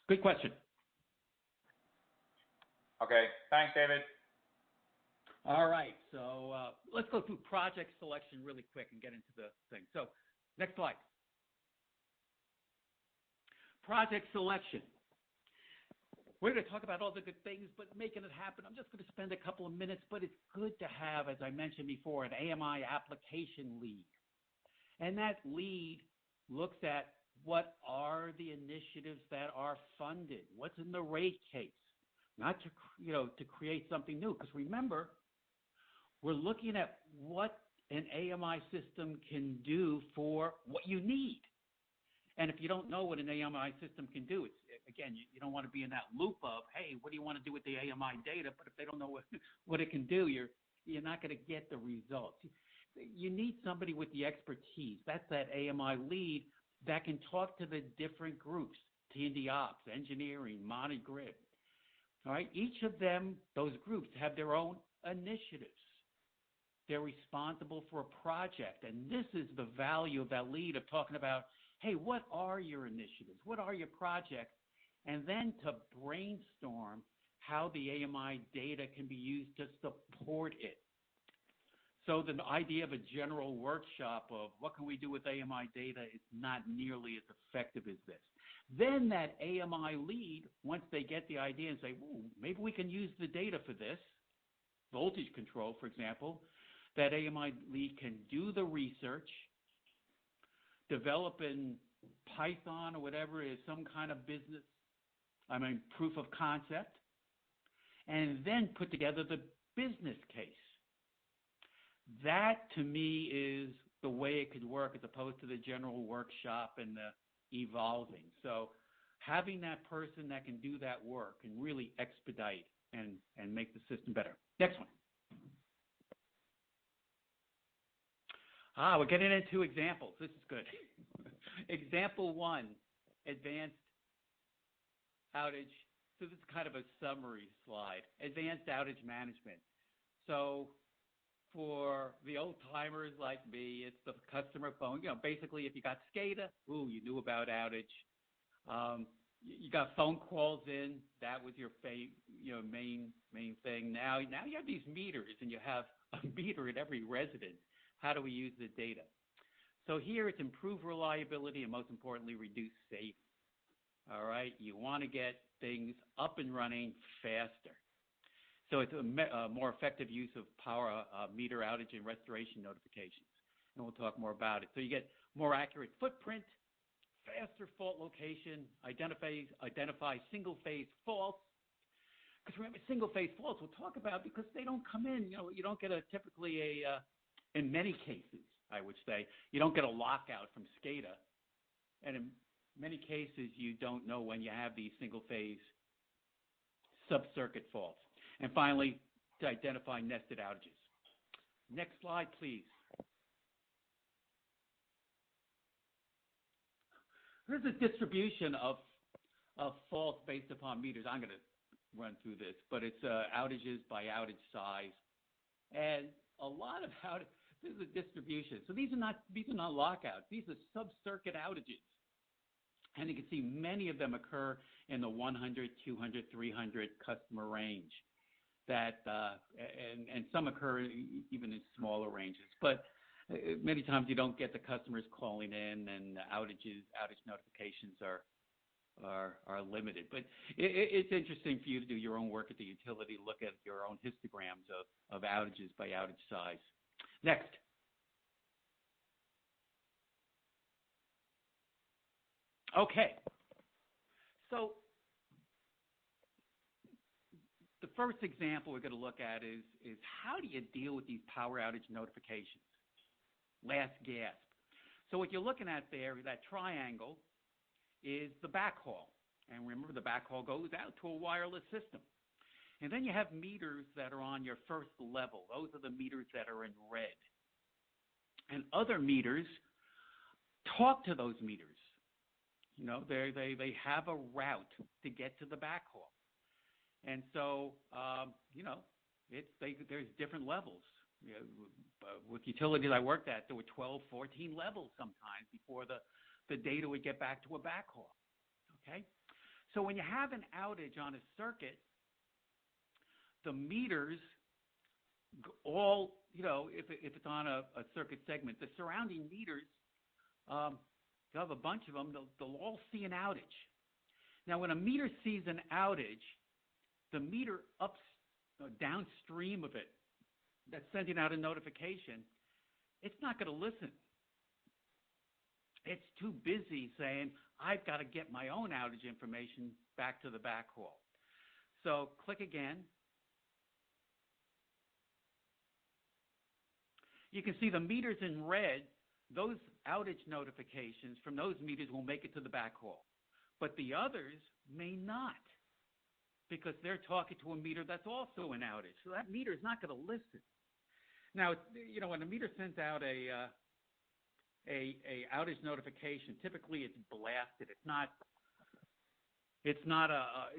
Good question. Okay. Thanks, David. All right, so let's go through project selection really quick and get into the thing. So next slide. Project selection. We're going to talk about all the good things, but making it happen, I'm just going to spend a couple of minutes, but it's good to have, as I mentioned before, an AMI application lead. And that lead looks at what are the initiatives that are funded, what's in the rate case, not to create something new. Because remember, we're looking at what an AMI system can do for what you need. And if you don't know what an AMI system can do, again, you don't want to be in that loop of, hey, what do you want to do with the AMI data? But if they don't know what it can do, you're not going to get the results. You need somebody with the expertise. That's that AMI lead that can talk to the different groups, T&D Ops, engineering, Monty Grid. All right, each of them, those groups, have their own initiatives. They're responsible for a project. And this is the value of that lead of talking about, hey, what are your initiatives? What are your projects? And then to brainstorm how the AMI data can be used to support it. So the idea of a general workshop of what can we do with AMI data is not nearly as effective as this. Then that AMI lead, once they get the idea and say, ooh, maybe we can use the data for this, voltage control, for example, that AMI lead can do the research, develop in Python or whatever is some kind of proof of concept, and then put together the business case. That, to me, is the way it could work as opposed to the general workshop and the evolving. So having that person that can do that work can really expedite and make the system better. Next one. We're getting into examples. This is good. Example 1, advanced outage. So this is kind of a summary slide. Advanced outage management. So for the old timers like me, it's the customer phone. Basically, if you got SCADA, you knew about outage. You got phone calls in. That was your main thing. Now you have these meters, and you have a meter at every residence. How do we use the data? So here it's improved reliability and most importantly, reduce savings. All right, you want to get things up and running faster. So it's a more effective use of power meter outage and restoration notifications. And we'll talk more about it. So you get more accurate footprint, faster fault location, identify single-phase faults. Because remember, single-phase faults we'll talk about because they don't come in. You don't get in many cases, I would say, you don't get a lockout from SCADA. And in many cases, you don't know when you have these single-phase sub-circuit faults. And finally, to identify nested outages. Next slide, please. Here's a distribution of faults based upon meters. I'm going to run through this, but it's outages by outage size. And a lot of this is a distribution. So these are not lockouts. These are sub-circuit outages. And you can see many of them occur in the 100, 200, 300 customer range. And some occur even in smaller ranges. But many times you don't get the customers calling in, and outage notifications are limited. But it's interesting for you to do your own work at the utility, look at your own histograms of outages by outage size. Next. Okay. So the first example we're going to look at is how do you deal with these power outage notifications? Last gasp. So what you're looking at there, that triangle, is the backhaul. And remember, the backhaul goes out to a wireless system. And then you have meters that are on your first level. Those are the meters that are in red. And other meters talk to those meters. They have a route to get to the backhaul. And so, there's different levels. With utilities I worked at, there were 12, 14 levels sometimes before the data would get back to a backhaul. Okay? So when you have an outage on a circuit, the meters all, if it's on a circuit segment, the surrounding meters, you have a bunch of them, they'll all see an outage. Now, when a meter sees an outage, the meter downstream of it that's sending out a notification, it's not going to listen. It's too busy saying, I've got to get my own outage information back to the backhaul. So click again. You can see the meters in red, those outage notifications from those meters will make it to the backhaul. But the others may not, because they're talking to a meter that's also an outage. So that meter is not going to listen. Now, when a meter sends out a outage notification, typically it's blasted. It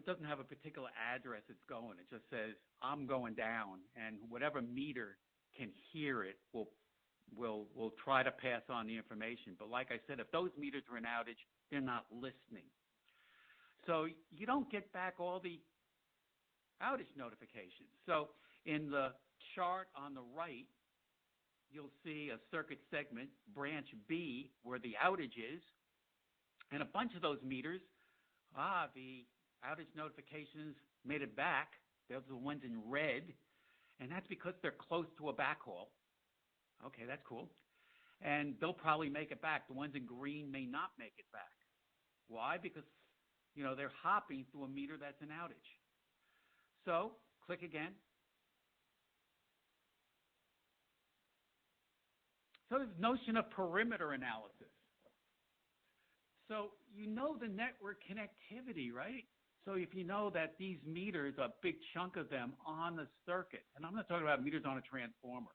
doesn't have a particular address it's going. It just says, I'm going down, and whatever meter can hear it will try to pass on the information. But like I said, if those meters are in outage, they're not listening. So you don't get back all the outage notifications. So in the chart on the right, you'll see a circuit segment, branch B, where the outage is, and a bunch of those meters, the outage notifications made it back. Those are the ones in red, and that's because they're close to a backhaul. Okay, that's cool. And they'll probably make it back. The ones in green may not make it back. Why? Because, they're hopping through a meter that's an outage. So, click again. So this notion of perimeter analysis. So the network connectivity, right? So if you know that these meters, a big chunk of them on the circuit, and I'm not talking about meters on a transformer,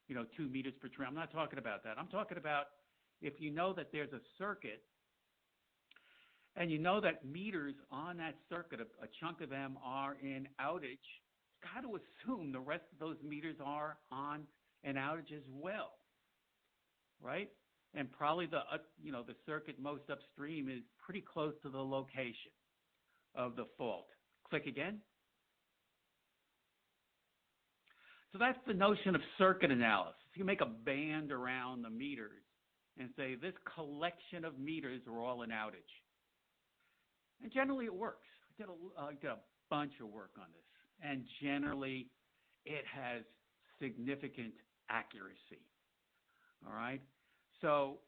2 meters per transformer. I'm not talking about that. I'm talking about if you know that there's a circuit and you know that meters on that circuit, a chunk of them are in outage, you've got to assume the rest of those meters are on an outage as well, right? And probably the circuit most upstream is pretty close to the location of the fault. Click again. So that's the notion of circuit analysis. You make a band around the meters and say this collection of meters are all an outage. And generally it works. I did a bunch of work on this, and generally it has significant accuracy. All right? So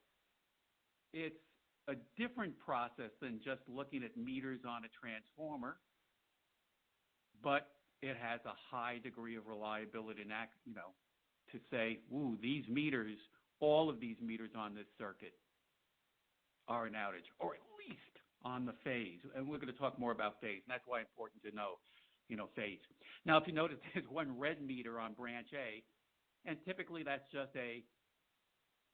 it's a different process than just looking at meters on a transformer, but it has a high degree of reliability and, to say, ooh, these meters, all of these meters on this circuit are an outage, or at least on the phase. And we're going to talk more about phase, and that's why it's important to know, phase. Now, if you notice, there's one red meter on branch A, and typically that's just a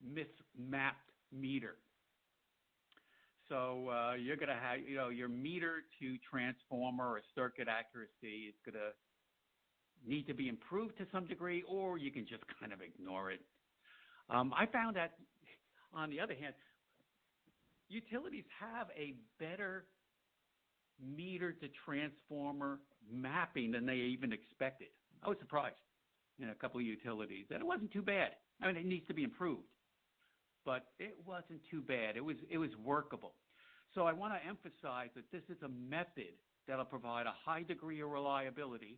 mismapped meter. So you're going to have, your meter to transformer or circuit accuracy is going to need to be improved to some degree, or you can just kind of ignore it. I found that, on the other hand, utilities have a better meter to transformer mapping than they even expected. I was surprised in a couple of utilities that it wasn't too bad. I mean, it needs to be improved, but it wasn't too bad. It was workable. So I want to emphasize that this is a method that will provide a high degree of reliability,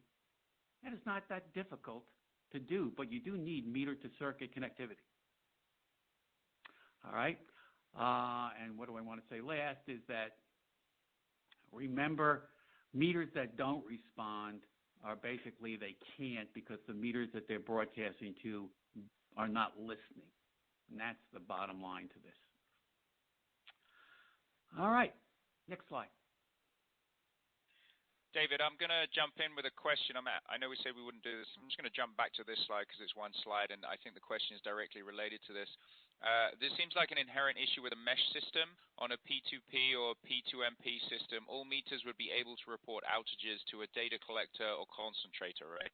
and it's not that difficult to do, but you do need meter-to-circuit connectivity. All right? And what do I want to say last is that, remember, meters that don't respond are basically they can't, because the meters that they're broadcasting to are not listening. And that's the bottom line to this. All right, next slide. David, I'm going to jump in with a question. I know we said we wouldn't do this. I'm just going to jump back to this slide because it's one slide, and I think the question is directly related to this. This seems like an inherent issue with a mesh system. On a P2P or P2MP system, all meters would be able to report outages to a data collector or concentrator, right?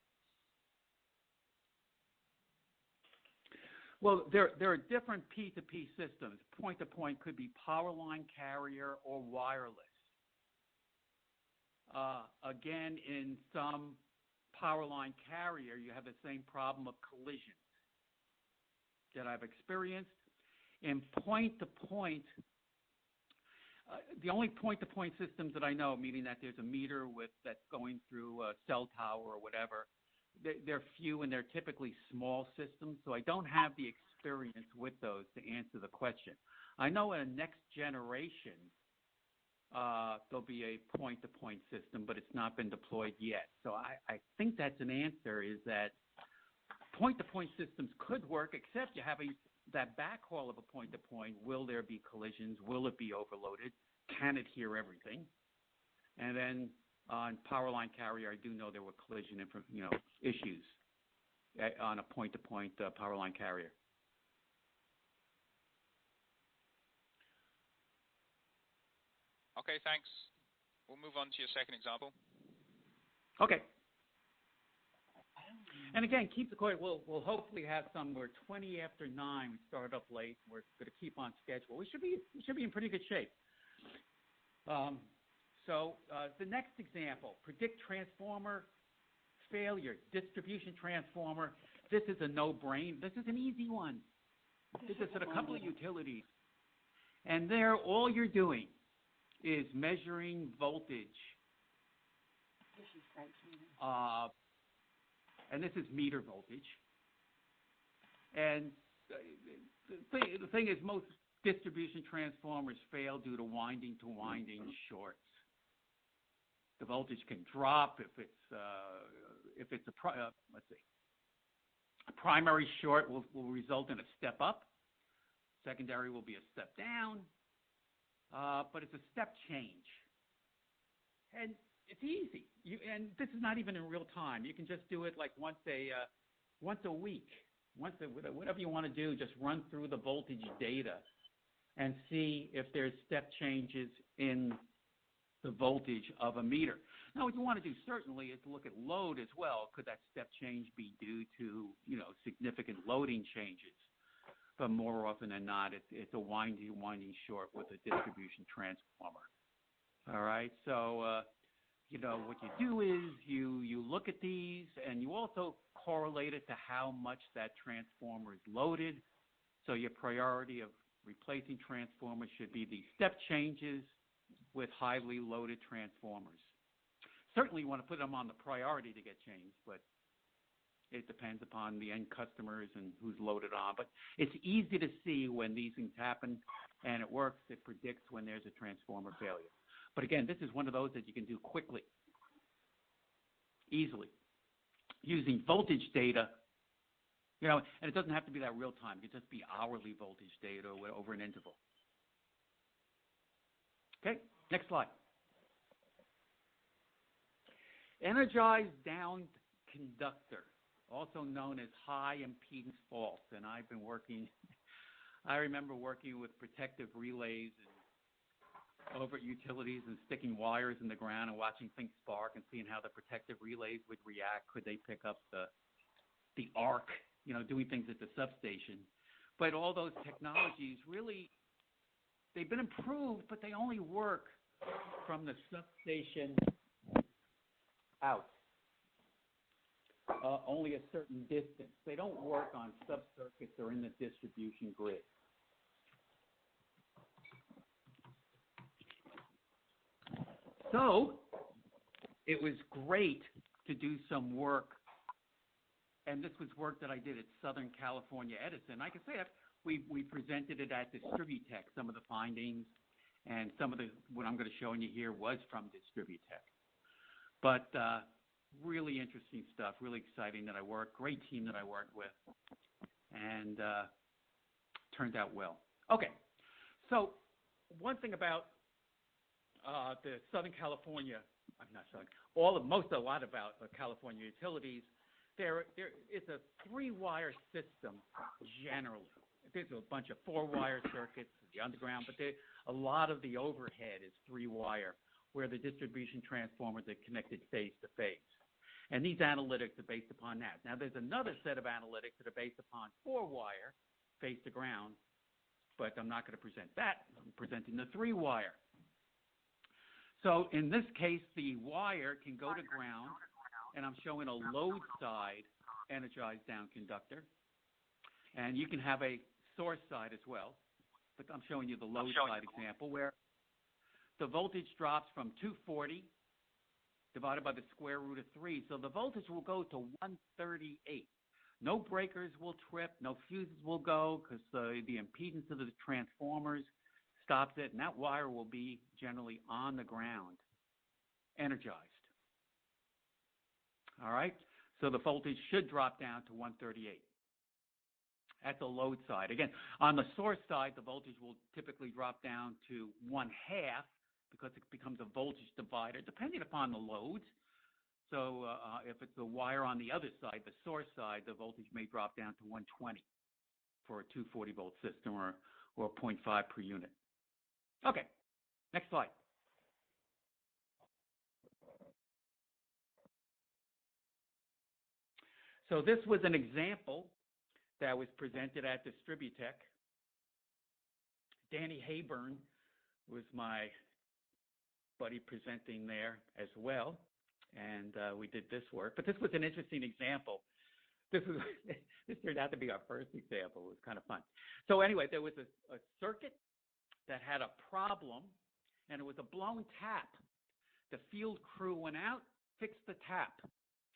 Well, there are different P2P systems. Point-to-point could be power line carrier or wireless. Again, in some power line carrier, you have the same problem of collisions that I've experienced. In point-to-point, the only point-to-point systems that I know, meaning that there's a meter that's going through a cell tower or whatever, they're few and they're typically small systems, so I don't have the experience with those to answer the question. I know in a next generation, there'll be a point-to-point system, but it's not been deployed yet. So I think that's an answer, is that point-to-point systems could work, except you're having that backhaul of a point-to-point. Will there be collisions? Will it be overloaded? Can it hear everything? And then on power line carrier, I do know there were collision issues on a point-to-point power line carrier. Okay, thanks. We'll move on to your second example. Okay. And again, keep the coin. We'll hopefully have some. We're 20 after 9. We started up late. We're going to keep on schedule. We should be in pretty good shape. So the next example: predict transformer failure, distribution transformer. This is a no-brainer. This is an easy one. This is at a couple of utilities, and there, all you're doing is measuring voltage. And this is meter voltage. And the thing is, most distribution transformers fail due to winding-to-winding shorts. The voltage can drop if it's a primary short will result in a step up. Secondary will be a step down. But it's a step change. And it's easy. And this is not even in real time. You can just do it like once a week. Whatever you want to do, just run through the voltage data and see if there's step changes in the voltage of a meter. Now, what you want to do certainly is look at load as well. Could that step change be due to, significant loading changes? But more often than not, it's a winding short with a distribution transformer. All right, so what you do is you look at these, and you also correlate it to how much that transformer is loaded. So your priority of replacing transformers should be the step changes with highly loaded transformers. Certainly you want to put them on the priority to get changed, but it depends upon the end customers and who's loaded on. But it's easy to see when these things happen, and it works. It predicts when there's a transformer failure. But again, this is one of those that you can do quickly, easily, using voltage data. And it doesn't have to be that real time. It can just be hourly voltage data over an interval. Okay, next slide. Energized down conductor, also known as high impedance faults. And I remember working with protective relays and over at utilities and sticking wires in the ground and watching things spark and seeing how the protective relays would react. Could they pick up the arc, doing things at the substation? But all those technologies really, they've been improved, but they only work from the substation out. Only a certain distance. They don't work on subcircuits or in the distribution grid. So it was great to do some work, and this was work that I did at Southern California Edison. I can say that we presented it at Distributech, some of the findings, and some of what I'm going to show you here was from Distributech. But really interesting stuff, really exciting that I worked, great team that I worked with, and turned out well. Okay, so one thing about the Southern California, a lot about California utilities, it's a three-wire system generally. There's a bunch of four-wire circuits, the underground, but a lot of the overhead is three-wire, where the distribution transformers are connected phase-to-phase. And these analytics are based upon that. Now, there's another set of analytics that are based upon four-wire, face-to-ground, but I'm not going to present that. I'm presenting the three-wire. So in this case, the wire can go to ground, and I'm showing a load side energized down conductor. And you can have a source side as well, but I'm showing you the load side example where the voltage drops from 240 divided by the square root of 3. So the voltage will go to 138. No breakers will trip, no fuses will go because the impedance of the transformers stops it, and that wire will be generally on the ground, energized. All right? So the voltage should drop down to 138. At the load side. Again, on the source side, the voltage will typically drop down to 1/2 because it becomes a voltage divider, depending upon the loads. So if it's a wire on the other side, the source side, the voltage may drop down to 120 for a 240-volt system or 0.5 per unit. Okay, next slide. So this was an example that was presented at Distributech. Danny Hayburn was my buddy presenting there as well, and we did this work. But this was an interesting example. This turned out to be our first example. It was kind of fun. So anyway, there was a circuit that had a problem, and it was a blown tap. The field crew went out, fixed the tap,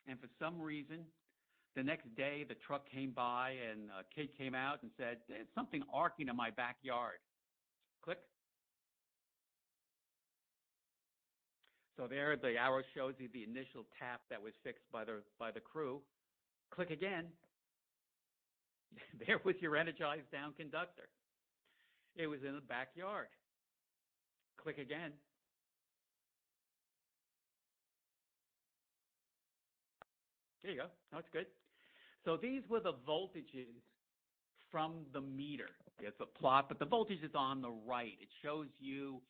and for some reason, the next day, the truck came by, and a kid came out and said, "There's something arcing in my backyard." Click. So there, the arrow shows you the initial tap that was fixed by the crew. Click again. There was your energized down conductor. It was in the backyard. Click again. There you go. That's good. So these were the voltages from the meter. It's a plot, but the voltage is on the right. It shows you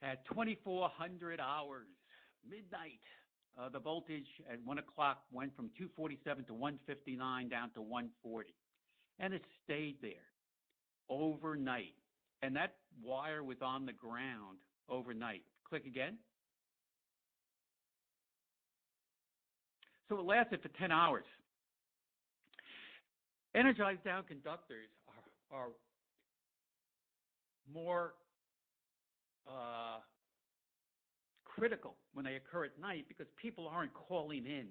at 2400 hours, midnight, the voltage at 1 o'clock went from 247 to 159 down to 140. And it stayed there overnight. And that wire was on the ground overnight. Click again. So it lasted for 10 hours. Energized down conductors are more critical when they occur at night because people aren't calling in.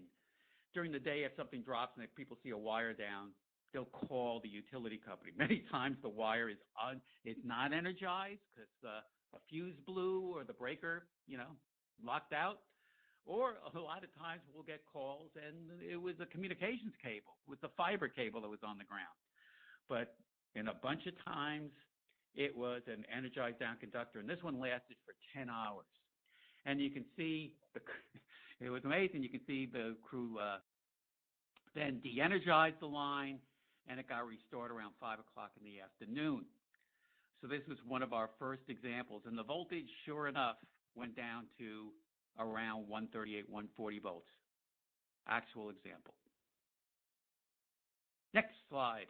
During the day, if something drops and if people see a wire down, they'll call the utility company. Many times the wire is not energized because a fuse blew or the breaker, locked out. Or a lot of times we'll get calls and it was a communications cable with the fiber cable that was on the ground. But in a bunch of times, it was an energized down conductor, and this one lasted for 10 hours. And you can see, it was amazing. You can see the crew then de-energized the line, and it got restored around 5 o'clock in the afternoon. So this was one of our first examples, and the voltage, sure enough, went down to around 138, 140 volts. Actual example. Next slide.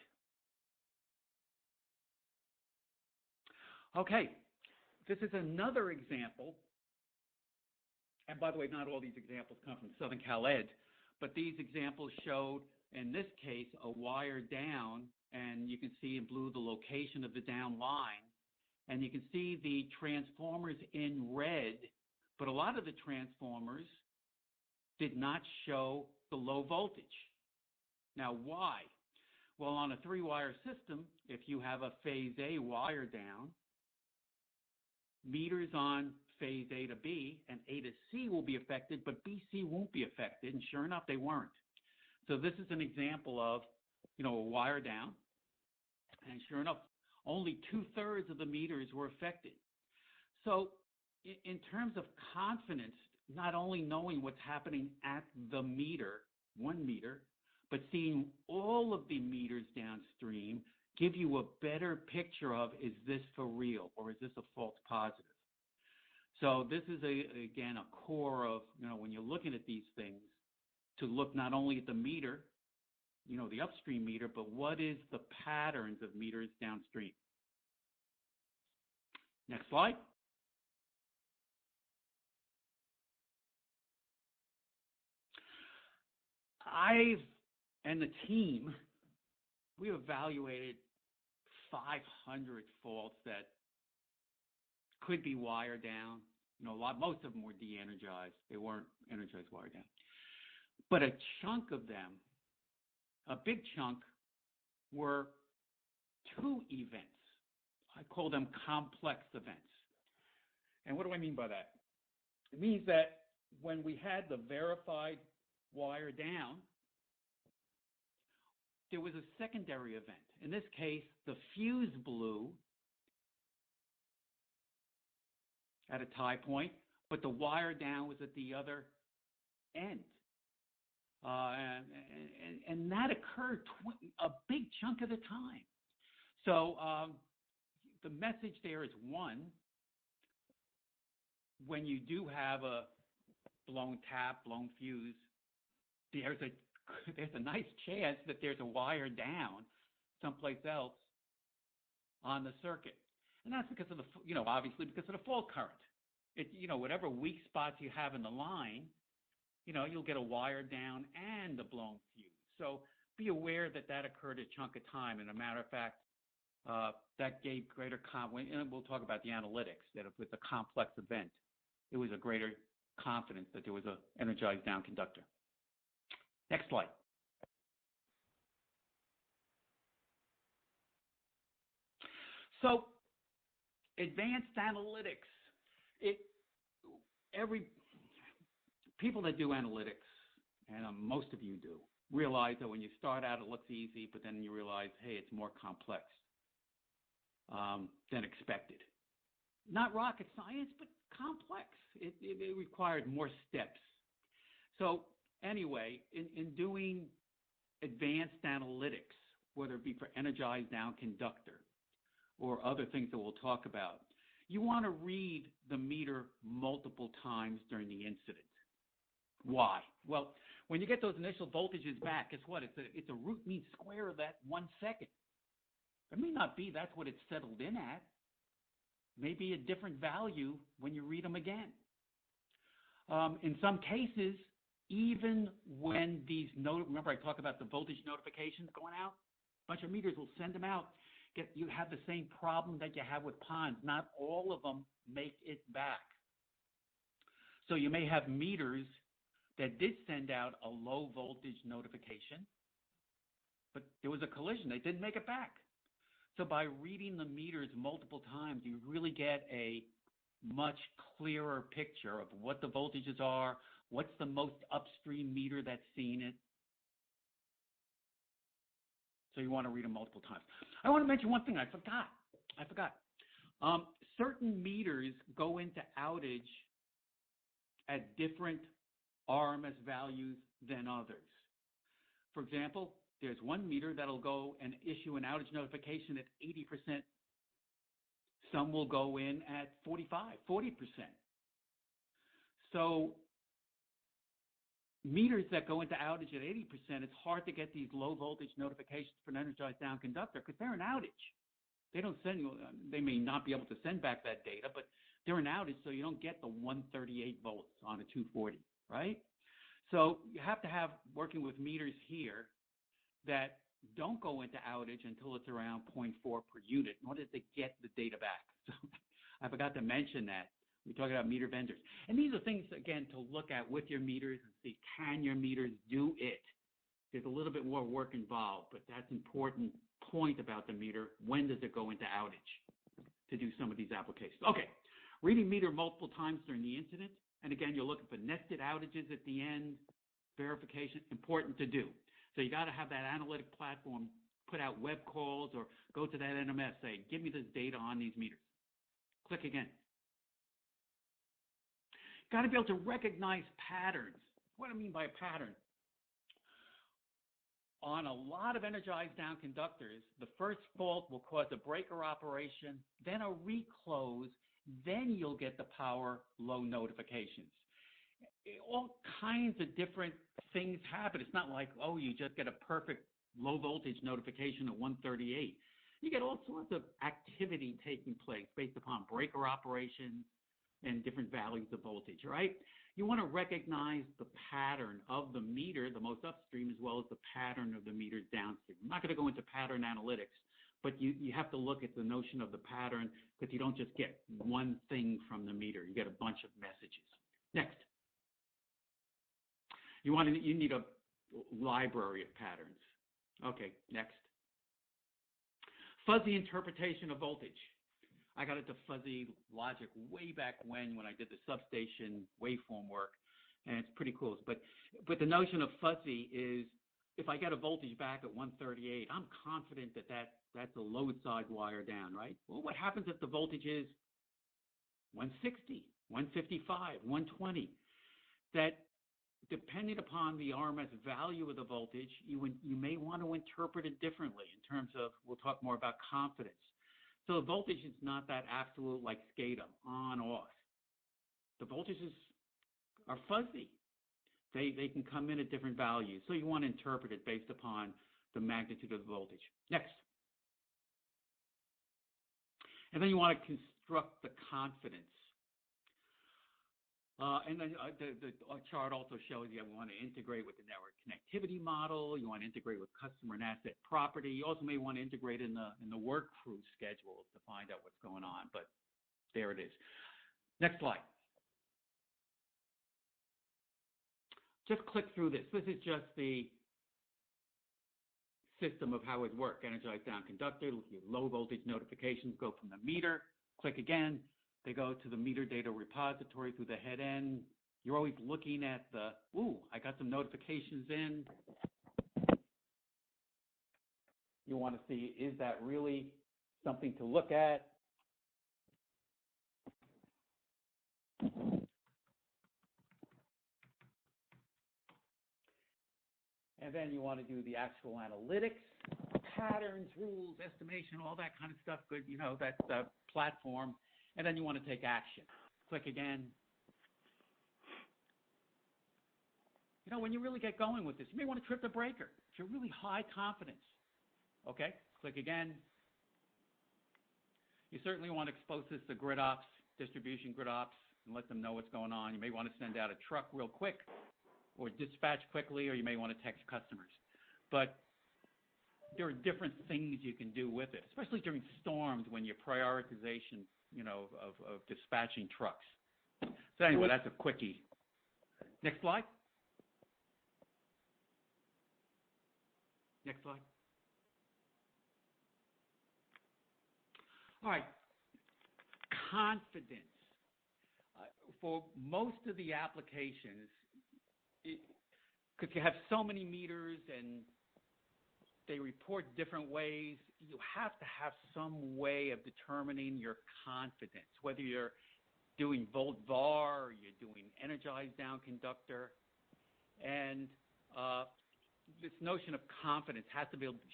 Okay, this is another example. And by the way, not all these examples come from Southern Cal Ed, but these examples showed, in this case, a wire down, and you can see in blue the location of the down line. And you can see the transformers in red, but a lot of the transformers did not show the low voltage. Now, why? Well, on a 3-wire system, if you have a phase A wire down, meters on phase A to B and A to C will be affected, but BC won't be affected, and sure enough, they weren't. So this is an example of, a wire down, and sure enough, only 2/3 of the meters were affected. So in terms of confidence, not only knowing what's happening at the meter, 1 meter, but seeing all of the meters downstream give you a better picture of, is this for real or is this a false positive? So this is, again, a core of, when you're looking at these things, to look not only at the meter, the upstream meter, but what is the patterns of meters downstream. Next slide. And the team, we evaluated 500 faults that could be wire down. Most of them were de-energized. They weren't energized wire down. But a chunk of them, a big chunk, were 2 events. I call them complex events. And what do I mean by that? It means that when we had the verified wire down, there was a secondary event. In this case, the fuse blew at a tie point, but the wire down was at the other end. And that occurred a big chunk of the time. So the message there is, one, when you do have a blown tap, blown fuse, there's a nice chance that there's a wire down someplace else on the circuit. And that's because of obviously because of the fault current. Whatever weak spots you have in the line, you'll get a wire down and a blown fuse. So be aware that occurred a chunk of time. And a matter of fact, that gave greater confidence. And we'll talk about the analytics, that if it's a complex event, it was a greater confidence that there was an energized down conductor. Next slide. So, advanced analytics. Every people that do analytics, and most of you do, realize that when you start out, it looks easy, but then you realize, hey, it's more complex than expected. Not rocket science, but complex. It required more steps. So anyway, in doing advanced analytics, whether it be for energized down conductor or other things that we'll talk about, you want to read the meter multiple times during the incident. Why? Well, when you get those initial voltages back, guess what? It's a root mean square of that 1 second. It may not be that's what it's settled in at. Maybe a different value when you read them again. In some cases, even when these remember I talked about the voltage notifications going out? A bunch of meters will send them out. you have the same problem that you have with ponds. Not all of them make it back. So you may have meters that did send out a low voltage notification, but there was a collision. They didn't make it back. So by reading the meters multiple times, you really get a much clearer picture of what the voltages are, what's the most upstream meter that's seen it. So you want to read them multiple times. I want to mention one thing I forgot. Certain meters go into outage at different RMS values than others. For example, there's one meter that'll go and issue an outage notification at 80%. Some will go in at 40%. So meters that go into outage at 80%, it's hard to get these low voltage notifications for an energized down conductor because they're in outage. They don't send, they may not be able to send back that data, but they're in outage, so you don't get the 138 volts on a 240, right? So you have to have, working with meters here, that don't go into outage until it's around 0.4 per unit in order to get the data back. So I forgot to mention that. We're talking about meter vendors. And these are things, again, to look at with your meters and see, can your meters do it? There's a little bit more work involved, but that's an important point about the meter. When does it go into outage to do some of these applications? Okay, reading meter multiple times during the incident. And again, you're looking for nested outages at the end, verification, important to do. So you got to have that analytic platform put out web calls or go to that ADMS, say, give me this data on these meters. Click again. Got to be able to recognize patterns. What do I mean by a pattern? On a lot of energized down conductors, the first fault will cause a breaker operation, then a reclose, then you'll get the power low notifications. All kinds of different things happen. It's not like, oh, you just get a perfect low voltage notification at 138. You get all sorts of activity taking place based upon breaker operations and different values of voltage, right? You want to recognize the pattern of the meter, the most upstream, as well as the pattern of the meters downstream. I'm not going to go into pattern analytics, but you have to look at the notion of the pattern because you don't just get one thing from the meter. You get a bunch of messages. Next. You need a library of patterns. Okay, next. Fuzzy interpretation of voltage. I got into fuzzy logic way back when I did the substation waveform work, and it's pretty cool. But the notion of fuzzy is if I get a voltage back at 138, I'm confident that's a load side wire down, right? Well, what happens if the voltage is 160, 155, 120? That depending upon the RMS value of the voltage, you may want to interpret it differently in terms of, we'll talk more about confidence. So the voltage is not that absolute like SCADA, on, off. The voltages are fuzzy. They can come in at different values. So you want to interpret it based upon the magnitude of the voltage. Next. And then you want to construct the confidence. And then the chart also shows you want to integrate with the network connectivity model. You want to integrate with customer and asset property. You also may want to integrate in the work crew schedules to find out what's going on. But there it is. Next slide. Just click through this. This is just the system of how it works. Energized down conductor. Your low voltage notifications go from the meter. Click again. They go to the meter data repository through the head end. You're always looking at I got some notifications in. You want to see, is that really something to look at? And then you want to do the actual analytics, patterns, rules, estimation, all that kind of stuff. Good, that's the platform. And then you want to take action. Click again. When you really get going with this, you may want to trip the breaker. If you're really high confidence. Okay, click again. You certainly want to expose this to grid ops, distribution grid ops, and let them know what's going on. You may want to send out a truck real quick or dispatch quickly, or you may want to text customers. But there are different things you can do with it, especially during storms when you're prioritization, of dispatching trucks. So anyway, that's a quickie. Next slide. Next slide. All right. Confidence. For most of the applications, because you have so many meters and they report different ways, you have to have some way of determining your confidence, whether you're doing volt var or you're doing energized down conductor. And this notion of confidence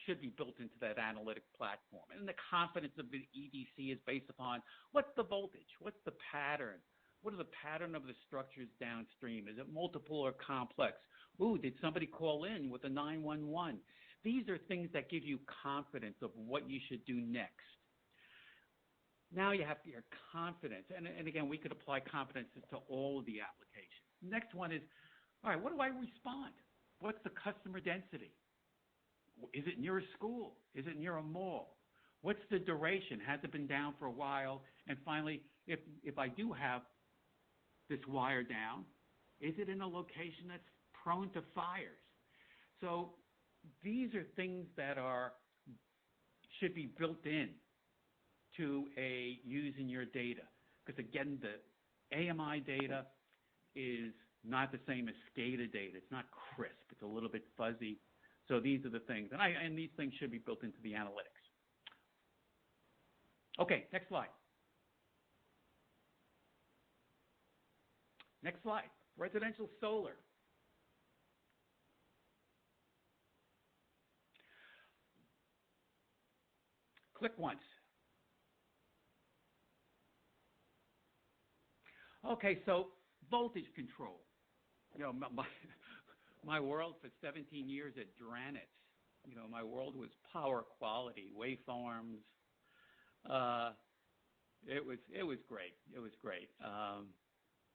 should be built into that analytic platform. And the confidence of the EDC is based upon what's the voltage, what's the pattern, what are the pattern of the structures downstream? Is it multiple or complex? Ooh, did somebody call in with a 911? These are things that give you confidence of what you should do next. Now you have your confidence. And again, we could apply confidence to all of the applications. Next one is, all right, what do I respond? What's the customer density? Is it near a school? Is it near a mall? What's the duration? Has it been down for a while? And finally, if I do have this wire down, is it in a location that's prone to fires? So these are things that should be built in to using your data. Because again, the AMI data is not the same as SCADA data. It's not crisp. It's a little bit fuzzy. So these are the things. And these things should be built into the analytics. Okay, next slide. Next slide. Residential solar. Click once. Okay, so voltage control. My world for 17 years at Dranitz, my world was power quality, waveforms. It was great. It was great.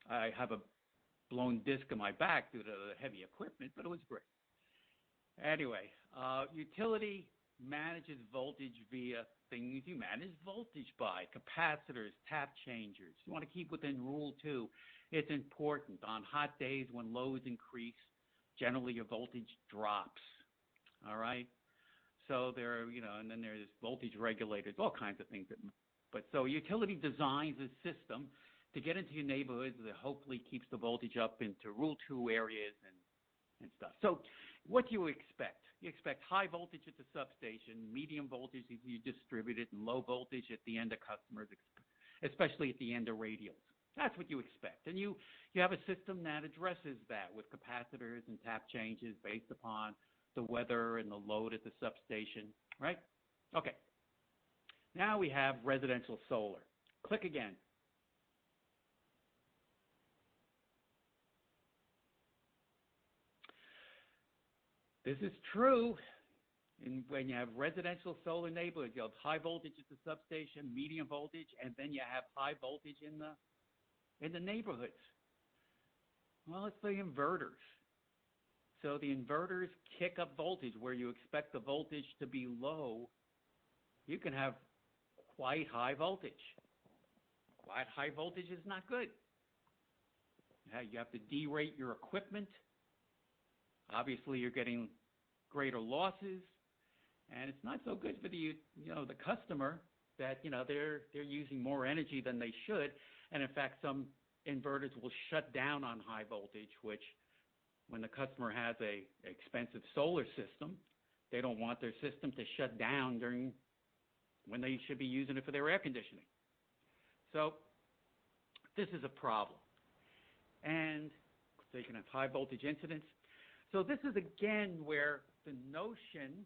I have a blown disc in my back due to the heavy equipment, but it was great. Anyway, utility manages voltage via things you manage voltage by: capacitors, tap changers. You want to keep within Rule 2. It's important. On hot days when loads increase, generally your voltage drops. All right? So there, and then there's voltage regulators, all kinds of things. But so utility designs a system to get into your neighborhoods that hopefully keeps the voltage up into Rule 2 areas and stuff. So what do you expect? You expect high voltage at the substation, medium voltage if you distribute it, and low voltage at the end of customers, especially at the end of radials. That's what you expect. And you have a system that addresses that with capacitors and tap changes based upon the weather and the load at the substation, right? Okay. Now we have residential solar. Click again. This is true when you have residential solar neighborhoods. You have high voltage at the substation, medium voltage, and then you have high voltage in the neighborhoods. Well, it's the inverters. So the inverters kick up voltage where you expect the voltage to be low. You can have quite high voltage. Quite high voltage is not good. You have to derate your equipment. Obviously, you're getting greater losses, and it's not so good for the customer that they're using more energy than they should, and in fact, some inverters will shut down on high voltage, which when the customer has a expensive solar system, they don't want their system to shut down during when they should be using it for their air conditioning. So this is a problem, and so you can have high voltage incidents. So this is, again, where the notion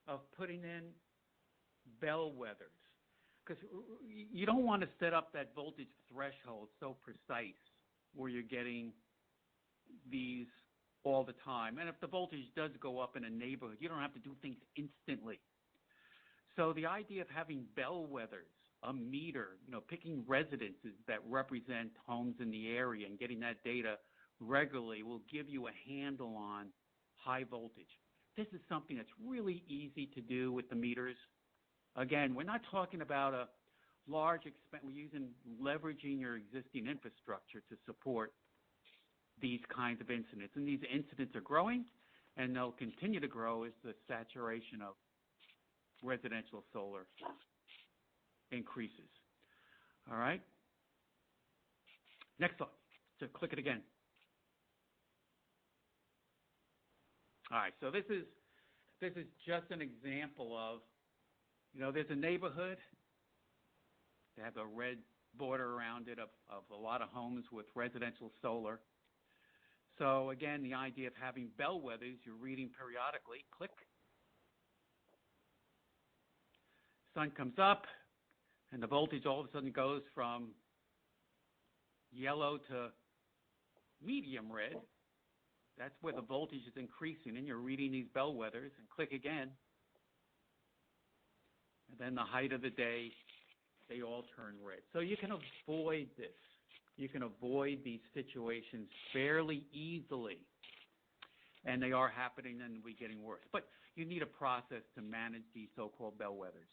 of putting in bellwethers, because you don't want to set up that voltage threshold so precise where you're getting these all the time. And if the voltage does go up in a neighborhood, you don't have to do things instantly. So the idea of having bellwethers, a meter, picking residences that represent homes in the area and getting that data regularly will give you a handle on high voltage. this is something that's really easy to do with the meters. Again, we're not talking about a large expense. We're leveraging your existing infrastructure to support these kinds of incidents. And these incidents are growing, and they'll continue to grow as the saturation of residential solar increases. All right? Next slide. So click it again. All right, so this is just an example of, there's a neighborhood. They have a red border around it of a lot of homes with residential solar. So again, the idea of having bellwethers, you're reading periodically, click. Sun comes up, and the voltage all of a sudden goes from yellow to medium red. That's where the voltage is increasing, and you're reading these bellwethers, and click again. And then the height of the day, they all turn red. So you can avoid this. You can avoid these situations fairly easily. And they are happening and we're getting worse. But you need a process to manage these so-called bellwethers.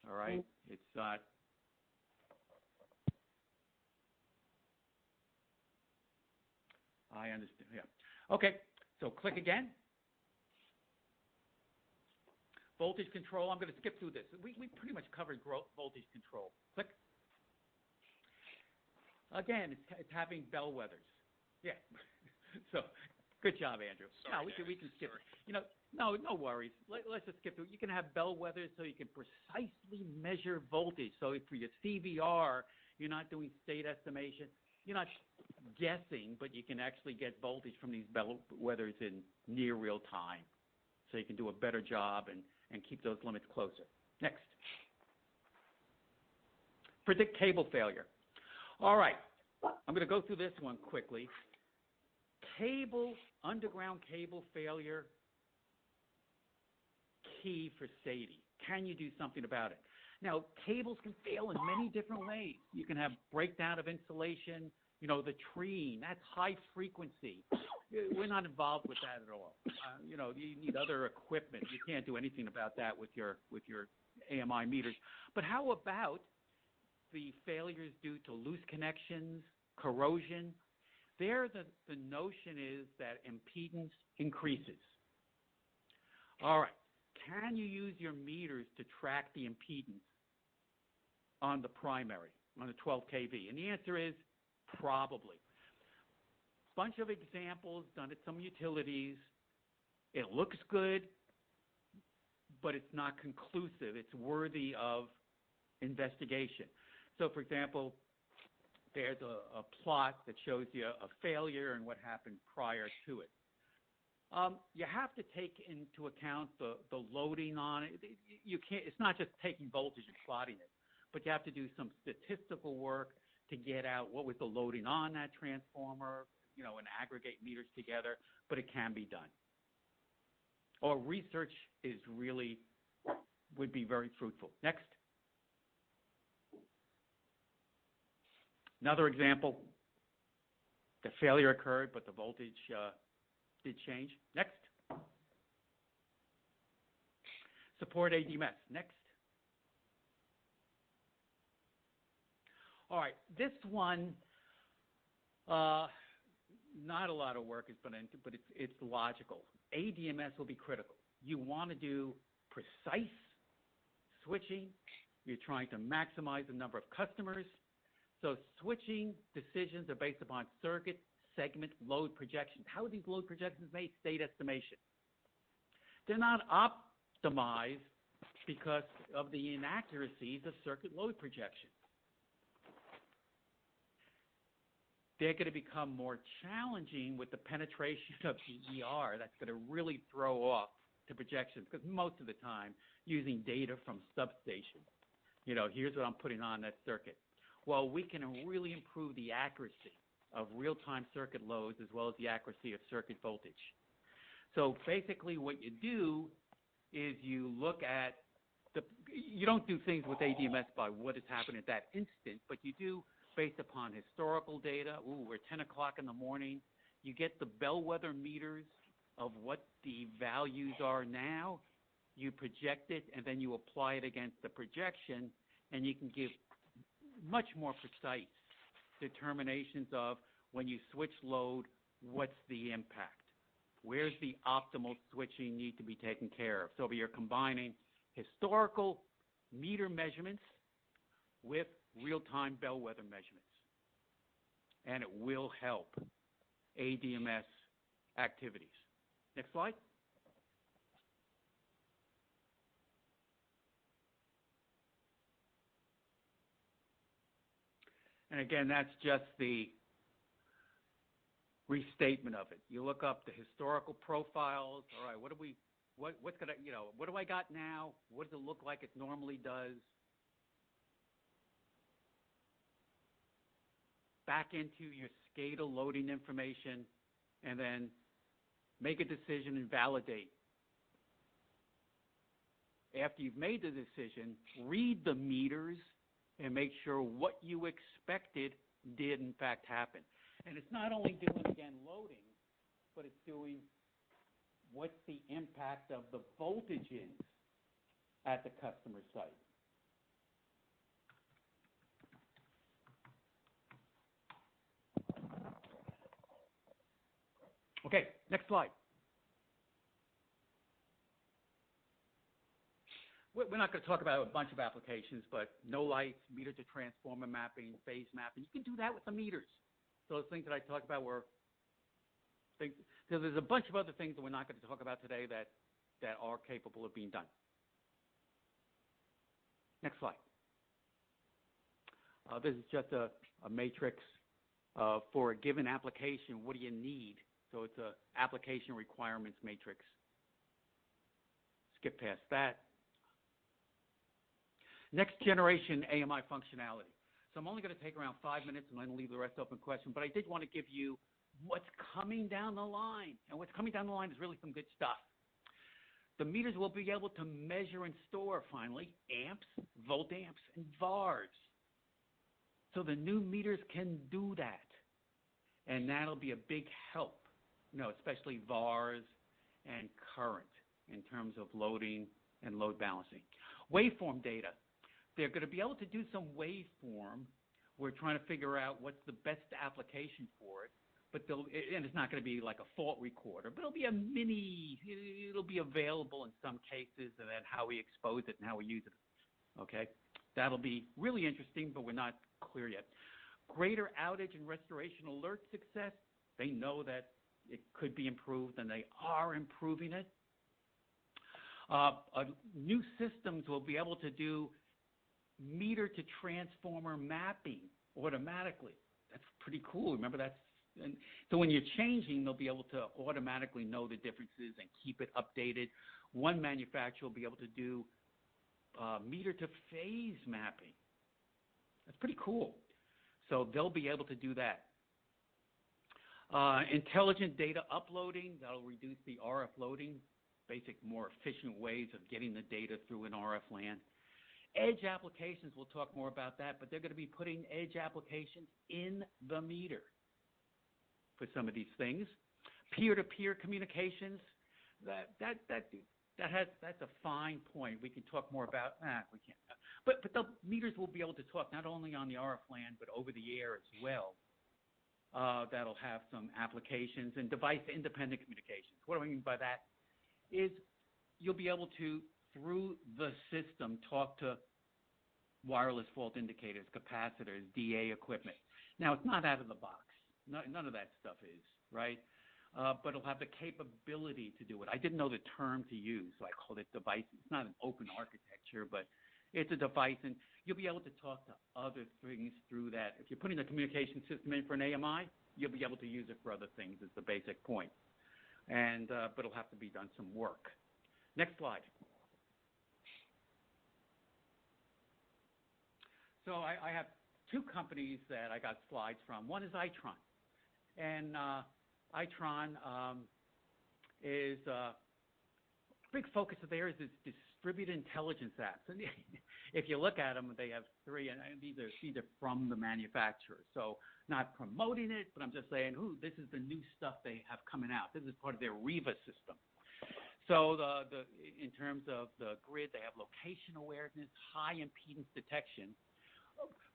All right? It's not... I understand, yeah. Okay, so click again. Voltage control, I'm going to skip through this. We pretty much covered voltage control. Click. Again, it's having bellwethers. Yeah. So, good job, Andrew. Sorry, no, we can skip it. No worries. Let's just skip through. You can have bellwethers so you can precisely measure voltage. So for your CVR, you're not doing state estimation. You're not guessing, but you can actually get voltage from these bellwethers in near real time. So you can do a better job and keep those limits closer. Next. Predict cable failure. All right. I'm going to go through this one quickly. Underground cable failure, key for CEATI. Can you do something about it? Now, cables can fail in many different ways. You can have breakdown of insulation, the treeing, that's high frequency. We're not involved with that at all. You need other equipment. You can't do anything about that with your AMI meters. But how about the failures due to loose connections, corrosion? There, the notion is that impedance increases. All right. Can you use your meters to track the impedance on the primary, on the 12 kV? And the answer is probably. Bunch of examples done at some utilities. It looks good, but it's not conclusive. It's worthy of investigation. So, for example, there's a plot that shows you a failure and what happened prior to it. You have to take into account the loading on it. You can't. It's not just taking voltage and plotting it, but you have to do some statistical work to get out what was the loading on that transformer, and aggregate meters together. But it can be done. Or research would be very fruitful. Next. Another example. The failure occurred, but the voltage did change. Next. Support ADMS. Next. All right, this one, not a lot of work has been into, but it's logical. ADMS will be critical. You want to do precise switching. You're trying to maximize the number of customers. So switching decisions are based upon circuit segment load projections. How are these load projections made? State estimation. They're not optimized because of the inaccuracies of circuit load projections. They're going to become more challenging with the penetration of DER. That's going to really throw off the projections because most of the time using data from substations. Here's what I'm putting on that circuit. Well, we can really improve the accuracy of real-time circuit loads as well as the accuracy of circuit voltage. So basically what you do is you look at you don't do things with ADMS by what has happened at that instant, but you do based upon historical data. We're 10 o'clock in the morning. You get the bellwether meters of what the values are now, you project it, and then you apply it against the projection, and you can give much more precise determinations of when you switch load, what's the impact? Where's the optimal switching need to be taken care of? So you're combining historical meter measurements with real-time bellwether measurements, and it will help ADMS activities. Next slide. And again, that's just the restatement of it. You look up the historical profiles. All right, what do I got now? What does it look like it normally does? Back into your SCADA loading information, and then make a decision and validate. After you've made the decision, read the meters and make sure what you expected did in fact happen. And it's not only doing, again, loading, but it's doing what's the impact of the voltages at the customer site. Okay, next slide. We're not going to talk about a bunch of applications, but no lights, meter to transformer mapping, phase mapping. You can do that with the meters. So those things that I talked about were things. So there's a bunch of other things that we're not going to talk about today that are capable of being done. Next slide. This is just a matrix for a given application. What do you need? So it's an application requirements matrix. Skip past that. Next generation AMI functionality. So I'm only going to take around 5 minutes and then leave the rest open question, but I did want to give you what's coming down the line. And what's coming down the line is really some good stuff. The meters will be able to measure and store, finally, amps, voltamps, and VARs. So the new meters can do that. And that'll be a big help, especially VARs and current in terms of loading and load balancing. Waveform data. They're going to be able to do some waveform. We're trying to figure out what's the best application for it. And it's not going to be like a fault recorder, but it'll be it'll be available in some cases, and then how we expose it and how we use it. Okay? That'll be really interesting, but we're not clear yet. Greater outage and restoration alert success. They know that it could be improved, and they are improving it. New systems will be able to do meter to transformer mapping automatically. That's pretty cool. Remember so when you're changing, they'll be able to automatically know the differences and keep it updated. One manufacturer will be able to do meter to phase mapping. That's pretty cool. So they'll be able to do that. Intelligent data uploading, that'll reduce the RF loading, more efficient ways of getting the data through an RF LAN. Edge applications, we'll talk more about that, but they're going to be putting edge applications in the meter for some of these things. Peer-to-peer communications, that's a fine point. We can talk more about we can't. But the meters will be able to talk not only on the RF LAN, but over the air as well. That'll have some applications and device-independent communications. What do I mean by that? Is you'll be able to, through the system, talk to wireless fault indicators, capacitors, DA equipment. Now, it's not out of the box. None of that stuff is, right? But it'll have the capability to do it. I didn't know the term to use, so I called it device. It's not an open architecture, but it's a device, and you'll be able to talk to other things through that. If you're putting the communication system in for an AMI, you'll be able to use it for other things is the basic point. And but it'll have to be done some work. Next slide. So I have two companies that I got slides from. One is Itron. And Itron is big focus of theirs is distributed intelligence apps. And if you look at them, they have three, and these are from the manufacturer. So not promoting it, but I'm just saying, this is the new stuff they have coming out. This is part of their REVA system. So in terms of the grid, they have location awareness, high impedance detection.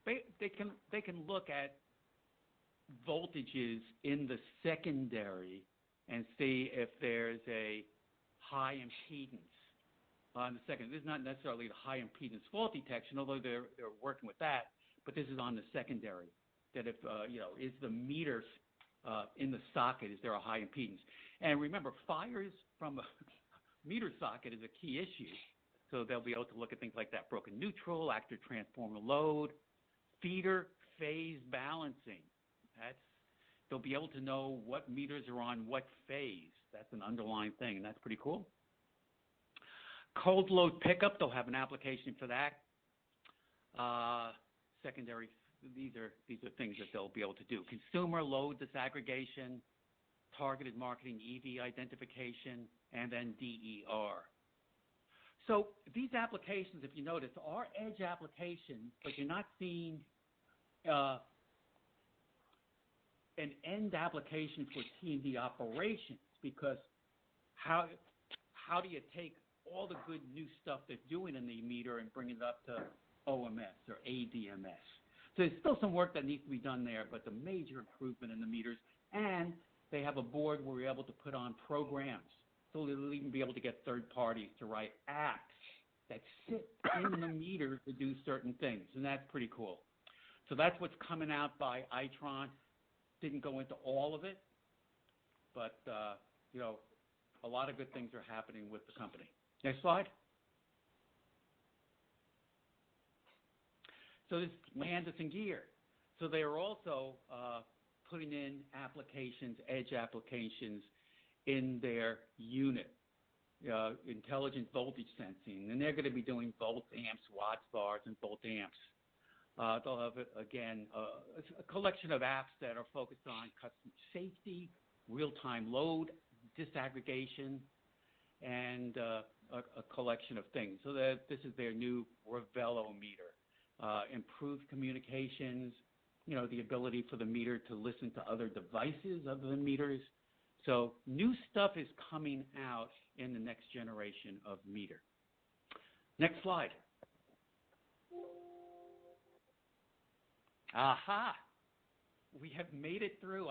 They can look at voltages in the secondary and see if there's a high impedance on the second. This is not necessarily the high impedance fault detection, although they're working with that, but this is on the secondary, that if, is the meter in the socket, is there a high impedance? And remember, fires from a meter socket is a key issue, so they'll be able to look at things like that, broken neutral, active transformer load, feeder phase balancing. They'll be able to know what meters are on what phase. That's an underlying thing, and that's pretty cool. Cold load pickup, they'll have an application for that. Secondary, these are things that they'll be able to do. Consumer load disaggregation, targeted marketing, EV identification, and then DER. So these applications, if you notice, are edge applications, but you're not seeing an end application for T&D operations, because how do you take all the good new stuff they're doing in the meter and bring it up to OMS or ADMS? So there's still some work that needs to be done there, but the major improvement in the meters, and they have a board where we're able to put on programs. So they'll even be able to get third parties to write apps that sit in the meter to do certain things, and that's pretty cool. So that's what's coming out by Itron. Didn't go into all of it, but, a lot of good things are happening with the company. Next slide. So this lands us in gear. So they are also putting in applications, edge applications, in their unit, intelligent voltage sensing. And they're going to be doing volt amps, watts, bars, and volt amps. They'll have, again, a collection of apps that are focused on customer safety, real-time load disaggregation, and a collection of things. So that this is their new Ravello meter. Improved communications, the ability for the meter to listen to other devices other than meters. So new stuff is coming out in the next generation of meter. Next slide. Aha! We have made it through.